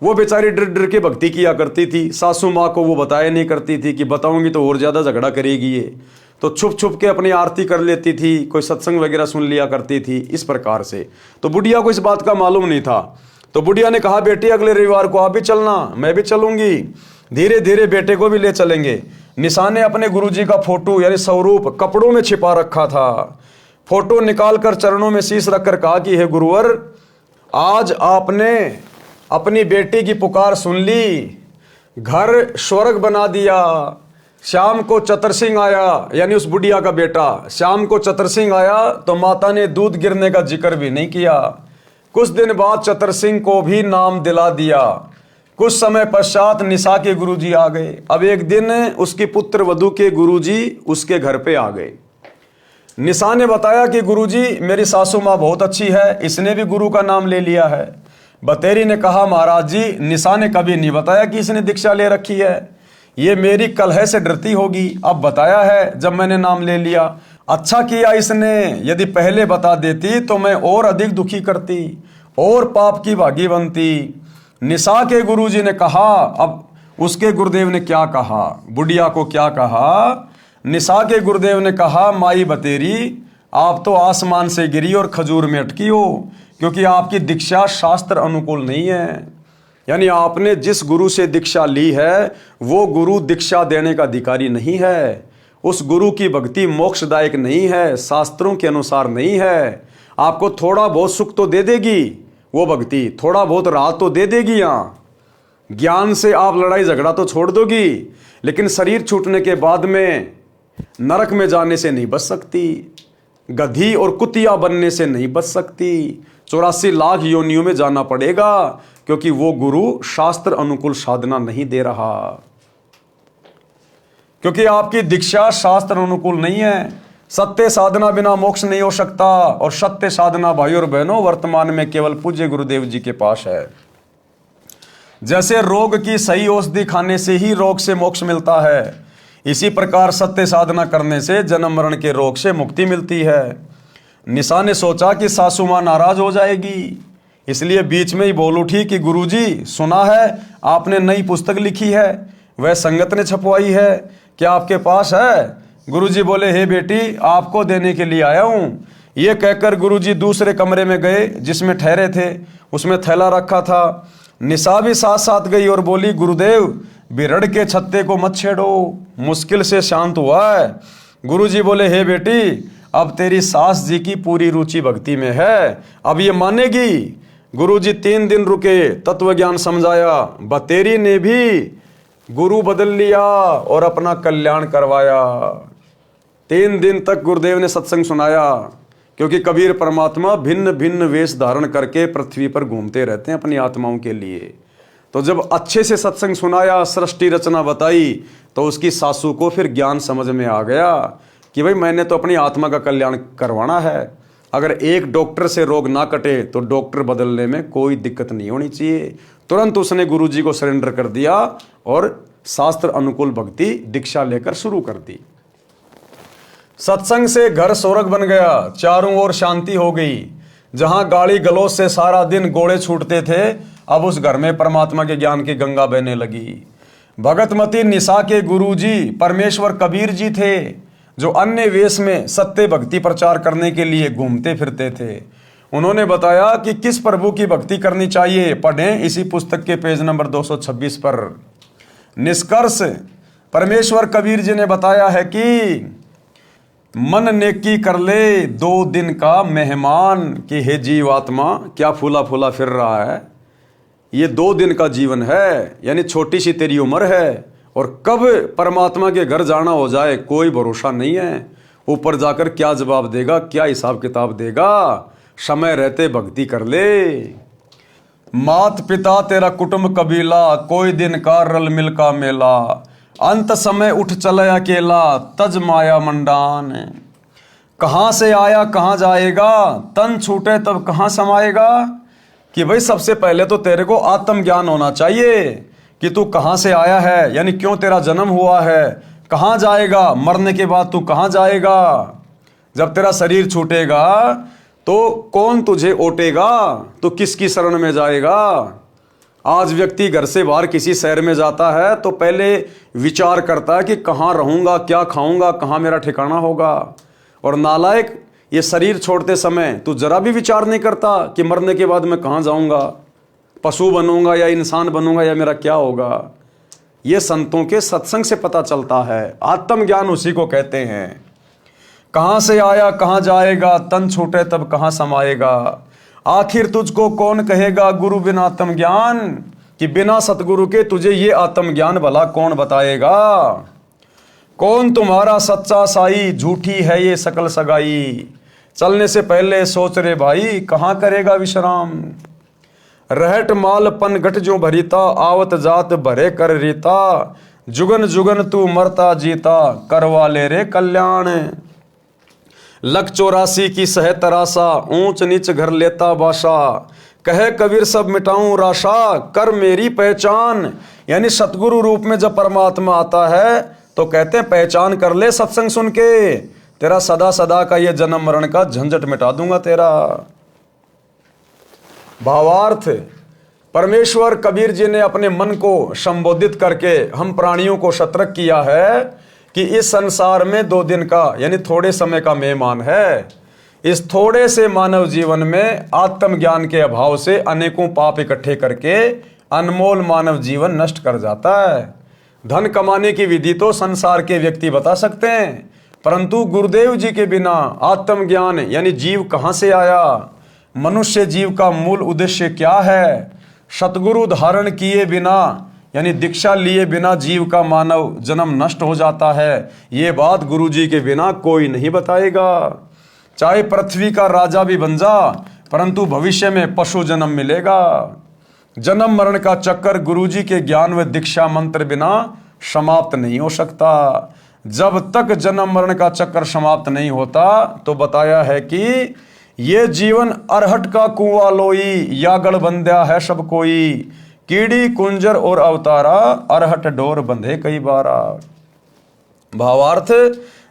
वो बेचारी डर डर के भक्ति किया करती थी। सासू माँ को वो बताया नहीं करती थी कि बताऊंगी तो और ज़्यादा झगड़ा करेगी ये, तो छुप छुप के अपनी आरती कर लेती थी, कोई सत्संग वगैरह सुन लिया करती थी इस प्रकार से। तो बुढ़िया को इस बात का मालूम नहीं था। तो बुढ़िया ने कहा, बेटी अगले रविवार को आप भी चलना, मैं भी चलूंगी, धीरे धीरे बेटे को भी ले चलेंगे। निशा ने अपने गुरुजी का फोटो यानी स्वरूप कपड़ों में छिपा रखा था। फोटो निकालकर चरणों में शीश रखकर कहा कि हे गुरुवर, आज आपने अपनी बेटी की पुकार सुन ली, घर स्वर्ग बना दिया। शाम को चतर सिंह आया, यानी उस बुढ़िया का बेटा, शाम को चतर सिंह आया तो माता ने दूध गिरने का जिक्र भी नहीं किया। कुछ दिन बाद चतर सिंह को भी नाम दिला दिया। कुछ समय पश्चात निशा के गुरुजी आ गए। अब एक दिन उसकी पुत्र वधू के गुरुजी उसके घर पे आ गए। निशा ने बताया कि गुरुजी, मेरी सासू माँ बहुत अच्छी है, इसने भी गुरु का नाम ले लिया है। बतेरी ने कहा, महाराज जी, निशा ने कभी नहीं बताया कि इसने दीक्षा ले रखी है, ये मेरी कलह से डरती होगी, अब बताया है जब मैंने नाम ले लिया। अच्छा किया इसने, यदि पहले बता देती तो मैं और अधिक दुखी करती और पाप की भागी बनती। निशा के गुरुजी ने कहा, अब उसके गुरुदेव ने क्या कहा, बुढ़िया को क्या कहा? निशा के गुरुदेव ने कहा, माई बतेरी, आप तो आसमान से गिरी और खजूर में अटकी हो, क्योंकि आपकी दीक्षा शास्त्र अनुकूल नहीं है। यानी आपने जिस गुरु से दीक्षा ली है वो गुरु दीक्षा देने का अधिकारी नहीं है। उस गुरु की भक्ति मोक्षदायक नहीं है, शास्त्रों के अनुसार नहीं है। आपको थोड़ा बहुत सुख तो दे देगी वो भक्ति, थोड़ा बहुत राहत तो दे देगी, यहाँ ज्ञान से आप लड़ाई झगड़ा तो छोड़ दोगी, लेकिन शरीर छूटने के बाद में नरक में जाने से नहीं बच सकती, गधी और कुतिया बनने से नहीं बच सकती, 84 लाख योनियों में जाना पड़ेगा, क्योंकि वो गुरु शास्त्र अनुकूल साधना नहीं दे रहा, क्योंकि आपकी दीक्षा शास्त्र अनुकूल नहीं है। सत्य साधना बिना मोक्ष नहीं हो सकता, और सत्य साधना भाई और बहनों वर्तमान में केवल पूज्य गुरुदेव जी के पास है। जैसे रोग की सही औषधि खाने से ही रोग से मोक्ष मिलता है, इसी प्रकार सत्य साधना करने से जन्म मरण के रोग से मुक्ति मिलती है। निशा ने सोचा कि सासू माँ नाराज हो जाएगी, इसलिए बीच में ही बोल उठी कि गुरुजी, सुना है आपने नई पुस्तक लिखी है, वह संगत ने छपवाई है, क्या आपके पास है? गुरुजी बोले, हे बेटी, आपको देने के लिए आया हूँ। ये कहकर गुरुजी दूसरे कमरे में गए जिसमें ठहरे थे, उसमें थैला रखा था। निशा भी साथ साथ गई और बोली, गुरुदेव, बिरड़ के छत्ते को मत छेड़ो, मुश्किल से शांत हुआ है। गुरुजी बोले, हे बेटी, अब तेरी सास जी की पूरी रुचि भक्ति में है, अब ये मानेगी। गुरुजी 3 दिन रुके, तत्व ज्ञान समझाया। बतेरी ने भी गुरु बदल लिया और अपना कल्याण करवाया। 3 दिन तक गुरुदेव ने सत्संग सुनाया, क्योंकि कबीर परमात्मा भिन्न भिन्न वेश धारण करके पृथ्वी पर घूमते रहते हैं अपनी आत्माओं के लिए। तो जब अच्छे से सत्संग सुनाया, सृष्टि रचना बताई, तो उसकी सासू को फिर ज्ञान समझ में आ गया कि भाई मैंने तो अपनी आत्मा का कल्याण करवाना है। अगर एक डॉक्टर से रोग ना कटे तो डॉक्टर बदलने में कोई दिक्कत नहीं होनी चाहिए। तुरंत उसने गुरुजी को सरेंडर कर दिया और शास्त्र अनुकूल भक्ति दीक्षा लेकर शुरू कर दी। सत्संग से घर स्वर्ग बन गया, चारों ओर शांति हो गई। जहां गाली गलौज से सारा दिन गोड़े छूटते थे, अब उस घर में परमात्मा के ज्ञान की गंगा बहने लगी। भगतमती निशा के गुरुजी परमेश्वर कबीर जी थे, जो अन्य वेश में सत्य भक्ति प्रचार करने के लिए घूमते फिरते थे। उन्होंने बताया कि किस प्रभु की भक्ति करनी चाहिए, पढ़ें इसी पुस्तक के पेज नंबर 226 पर। निष्कर्ष, परमेश्वर कबीर जी ने बताया है कि मन नेकी कर ले 2 दिन का मेहमान, कि हे जीवात्मा, क्या फूला फूला फिर रहा है, ये 2 दिन का जीवन है, यानी छोटी सी तेरी उम्र है, और कब परमात्मा के घर जाना हो जाए कोई भरोसा नहीं है। ऊपर जाकर क्या जवाब देगा, क्या हिसाब किताब देगा। समय रहते भक्ति कर ले। मात पिता तेरा कुटुंब कबीला, कोई दिन का रल मिल का मेला, अंत समय उठ चले अकेला, तज माया मंडान। कहाँ से आया कहाँ जाएगा, तन छूटे तब कहाँ समाएगा। कि भाई सबसे पहले तो तेरे को आत्मज्ञान होना चाहिए कि तू कहाँ से आया है, यानी क्यों तेरा जन्म हुआ है, कहाँ जाएगा, मरने के बाद तू कहाँ जाएगा। जब तेरा शरीर छूटेगा तो कौन तुझे ओटेगा, तो किसकी शरण में जाएगा। आज व्यक्ति घर से बाहर किसी शहर में जाता है तो पहले विचार करता है कि कहाँ रहूँगा, क्या खाऊंगा, कहाँ मेरा ठिकाना होगा। और नालायक, ये शरीर छोड़ते समय तू जरा भी विचार नहीं करता कि मरने के बाद मैं कहाँ जाऊँगा, पशु बनूंगा या इंसान बनूंगा या मेरा क्या होगा। ये संतों के सत्संग से पता चलता है। आत्मज्ञान उसी को कहते हैं। कहाँ से आया कहाँ जाएगा, तन छूटे तब कहाँ समाएगा। आखिर तुझको कौन कहेगा गुरु बिना आत्मज्ञान, कि बिना सतगुरु के तुझे ये आत्मज्ञान भला कौन बताएगा। कौन तुम्हारा सच्चा साई, झूठी है ये सकल सगाई। चलने से पहले सोच रे भाई, कहाँ करेगा विश्राम। रहट माल पन घट जो भरीता, आवत जात भरे कर रीता। जुगन जुगन तू मरता जीता, करवा ले रे कल्याण। लख 84 की सह तरासा, ऊंच नीच घर लेता बाशा। कहे कबीर सब मिटाऊं राशा, कर मेरी पहचान। यानी सतगुरु रूप में जब परमात्मा आता है तो कहते हैं पहचान कर ले सत्संग सुन के, तेरा सदा सदा का ये जन्म मरण का झंझट मिटा दूंगा तेरा। भावार्थ, परमेश्वर कबीर जी ने अपने मन को संबोधित करके हम प्राणियों को सतर्क किया है कि इस संसार में 2 दिन का यानी थोड़े समय का मेहमान है। इस थोड़े से मानव जीवन में आत्मज्ञान के अभाव से अनेकों पाप इकट्ठे करके अनमोल मानव जीवन नष्ट कर जाता है। धन कमाने की विधि तो संसार के व्यक्ति बता सकते हैं, परंतु गुरुदेव जी के बिना आत्मज्ञान यानी जीव कहाँ से आया, मनुष्य जीव का मूल उद्देश्य क्या है, सतगुरु धारण किए बिना यानी दीक्षा लिए बिना जीव का मानव जन्म नष्ट हो जाता है। ये बात गुरु जी के बिना कोई नहीं बताएगा। चाहे पृथ्वी का राजा भी बन जा, परंतु भविष्य में पशु जन्म मिलेगा। जन्म मरण का चक्कर गुरु जी के ज्ञान व दीक्षा मंत्र बिना समाप्त नहीं हो सकता। जब तक जन्म मरण का चक्कर समाप्त नहीं होता तो बताया है कि ये जीवन अरहट का कुआं लोई, यागड़ बंध्या है सब कोई। कीड़ी कुंजर और अवतारा, अरहट डोर बंधे कई बारा। भावार्थ,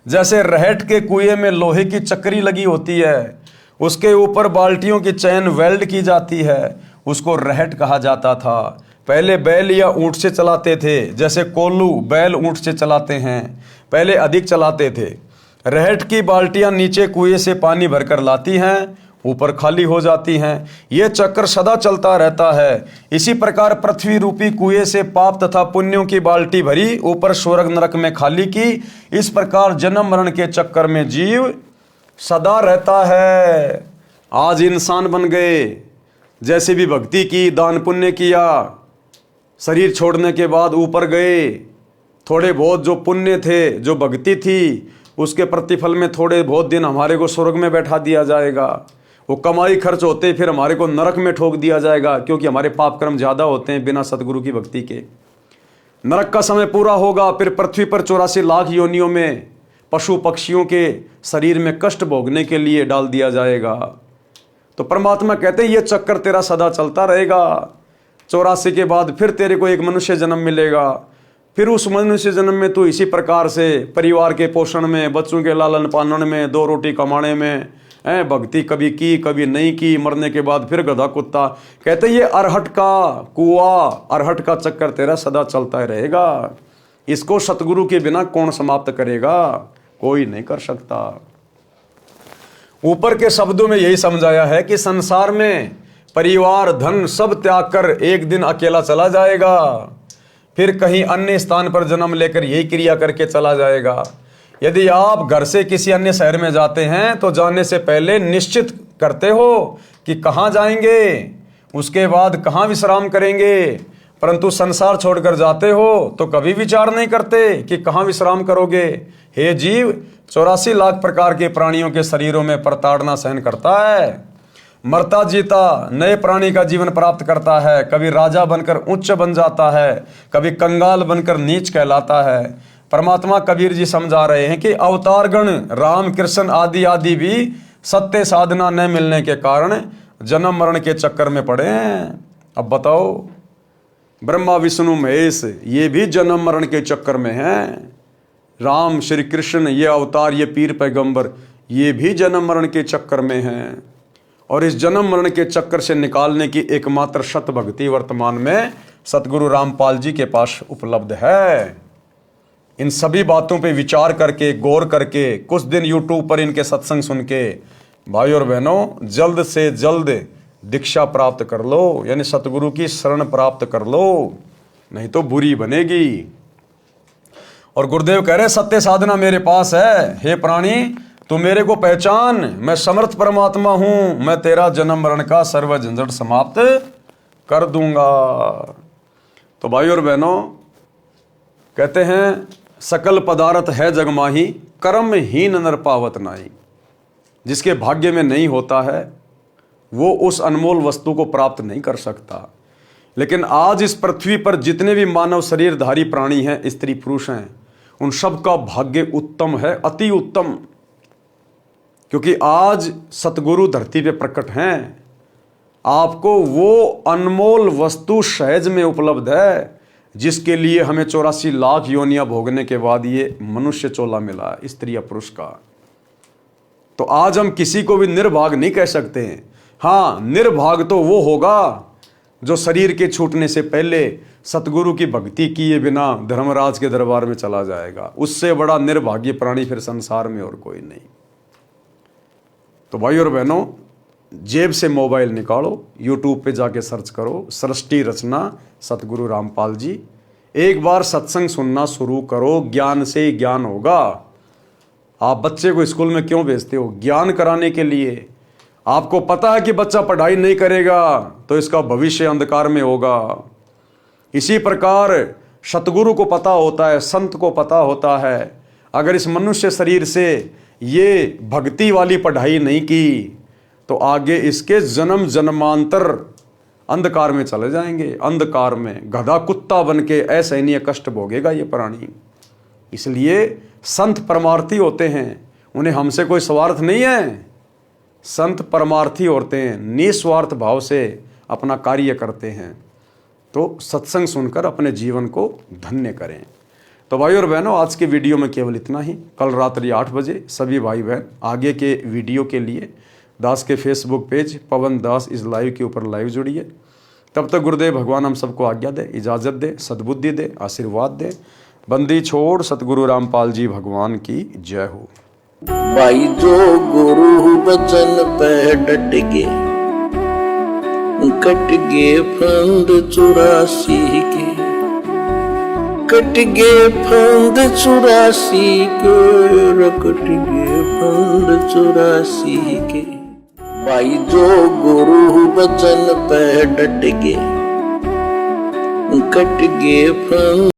जैसे रहट के कुएं में लोहे की चक्री लगी होती है, उसके ऊपर बाल्टियों की चैन वेल्ड की जाती है, उसको रहट कहा जाता था। पहले बैल या ऊंट से चलाते थे, जैसे कोल्लू बैल ऊंट से चलाते हैं, पहले अधिक चलाते थे। रहट की बाल्टियां नीचे कुएं से पानी भरकर लाती हैं, ऊपर खाली हो जाती हैं। ये चक्कर सदा चलता रहता है। इसी प्रकार पृथ्वी रूपी कुएं से पाप तथा पुण्यों की बाल्टी भरी, ऊपर स्वर्ग नरक में खाली की। इस प्रकार जन्म मरण के चक्कर में जीव सदा रहता है। आज इंसान बन गए, जैसे भी भक्ति की, दान पुण्य किया, शरीर छोड़ने के बाद ऊपर गए, थोड़े बहुत जो पुण्य थे, जो भक्ति थी, उसके प्रतिफल में थोड़े बहुत दिन हमारे को स्वर्ग में बैठा दिया जाएगा। वो कमाई खर्च होते फिर हमारे को नरक में ठोक दिया जाएगा, क्योंकि हमारे पाप कर्म ज़्यादा होते हैं बिना सतगुरु की भक्ति के। नरक का समय पूरा होगा, फिर पृथ्वी पर 84 लाख योनियों में पशु पक्षियों के शरीर में कष्ट भोगने के लिए डाल दिया जाएगा। तो परमात्मा कहते हैं ये चक्कर तेरा सदा चलता रहेगा। 84 के बाद फिर तेरे को एक मनुष्य जन्म मिलेगा, फिर उस मनुष्य जन्म में तू इसी प्रकार से परिवार के पोषण में, बच्चों के लालन पालन में, 2 रोटी कमाने में, भक्ति कभी की कभी नहीं की, मरने के बाद फिर गधा कुत्ता। कहते ये अरहट का कुआं, अरहट का चक्कर तेरा सदा चलता ही रहेगा। इसको सतगुरु के बिना कौन समाप्त करेगा, कोई नहीं कर सकता। ऊपर के शब्दों में यही समझाया है कि संसार में परिवार धन सब त्याग कर एक दिन अकेला चला जाएगा, फिर कहीं अन्य स्थान पर जन्म लेकर यही क्रिया करके चला जाएगा। यदि आप घर से किसी अन्य शहर में जाते हैं तो जाने से पहले निश्चित करते हो कि कहाँ जाएंगे, उसके बाद कहाँ विश्राम करेंगे, परंतु संसार छोड़कर जाते हो तो कभी विचार नहीं करते कि कहाँ विश्राम करोगे। हे जीव, 84 लाख प्रकार के प्राणियों के शरीरों में प्रताड़ना सहन करता है, मरता जीता नए प्राणी का जीवन प्राप्त करता है। कभी राजा बनकर उच्च बन जाता है, कभी कंगाल बनकर नीच कहलाता है। परमात्मा कबीर जी समझा रहे हैं कि अवतारगण राम कृष्ण आदि आदि भी सत्य साधना न मिलने के कारण जन्म मरण के चक्कर में पड़े हैं। अब बताओ, ब्रह्मा विष्णु महेश ये भी जन्म मरण के चक्कर में हैं। राम श्री कृष्ण ये अवतार, ये पीर पैगंबर, ये भी जन्म मरण के चक्कर में हैं और इस जन्म मरण के चक्कर से निकालने की एकमात्र शत भक्ति वर्तमान में सतगुरु रामपाल जी के पास उपलब्ध है। इन सभी बातों पे विचार करके, गौर करके, कुछ दिन यूट्यूब पर इनके सत्संग सुन के भाई और बहनों जल्द से जल्द दीक्षा प्राप्त कर लो, यानी सतगुरु की शरण प्राप्त कर लो, नहीं तो बुरी बनेगी। और गुरुदेव कह रहे सत्य साधना मेरे पास है, हे प्राणी तू मेरे को पहचान, मैं समर्थ परमात्मा हूं, मैं तेरा जन्म मरण का सर्व झंझट समाप्त कर दूंगा। तो भाई और बहनों कहते हैं सकल पदार्थ है जगमाही, कर्महीन नर पावत नाई। जिसके भाग्य में नहीं होता है वो उस अनमोल वस्तु को प्राप्त नहीं कर सकता। लेकिन आज इस पृथ्वी पर जितने भी मानव शरीरधारी प्राणी हैं, स्त्री पुरुष हैं, उन सब का भाग्य उत्तम है, अति उत्तम। क्योंकि आज सतगुरु धरती पे प्रकट हैं। आपको वो अनमोल वस्तु सहज में उपलब्ध है जिसके लिए हमें 84 लाख योनियां भोगने के बाद ये मनुष्य चोला मिला है, स्त्री या पुरुष का। तो आज हम किसी को भी निर्भाग नहीं कह सकते हैं। हाँ, निर्भाग तो वो होगा जो शरीर के छूटने से पहले सतगुरु की भक्ति किए बिना धर्मराज के दरबार में चला जाएगा। उससे बड़ा निर्भाग्य प्राणी फिर संसार में और कोई नहीं। तो भाई और बहनों जेब से मोबाइल निकालो, यूट्यूब पे जाके सर्च करो सृष्टि रचना सतगुरु रामपाल जी। एक बार सत्संग सुनना शुरू करो, ज्ञान से ही ज्ञान होगा। आप बच्चे को स्कूल में क्यों भेजते हो? ज्ञान कराने के लिए। आपको पता है कि बच्चा पढ़ाई नहीं करेगा तो इसका भविष्य अंधकार में होगा। इसी प्रकार सतगुरु को पता होता है, संत को पता होता है, अगर इस मनुष्य शरीर से ये भक्ति वाली पढ़ाई नहीं की तो आगे इसके जन्म जन्मांतर अंधकार में चले जाएंगे। अंधकार में गधा कुत्ता बन के असहनीय कष्ट भोगेगा ये प्राणी। इसलिए संत परमार्थी होते हैं, उन्हें हमसे कोई स्वार्थ नहीं है। संत परमार्थी होते हैं, निस्वार्थ भाव से अपना कार्य करते हैं। तो सत्संग सुनकर अपने जीवन को धन्य करें। तो भाई और बहनों आज के वीडियो में केवल इतना ही। कल रात्रि 8 बजे सभी भाई बहन आगे के वीडियो के लिए दास के फेसबुक पेज पवन दास इस लाइव के ऊपर लाइव जुड़िए। तब तक गुरुदेव भगवान हम सबको आज्ञा दे, इजाज़त दे, सद्बुद्धि दे, आशीर्वाद दे। बंदी छोड़ सतगुरु रामपाल जी भगवान की जय हो। भाई जो गुरु बचन पे डट गे, कट गे फंद 84 के, कट गे फंद 84 के, कट गे फंद 84 के। भाई जो गुरु बचन पे डट गे, कट गे फंद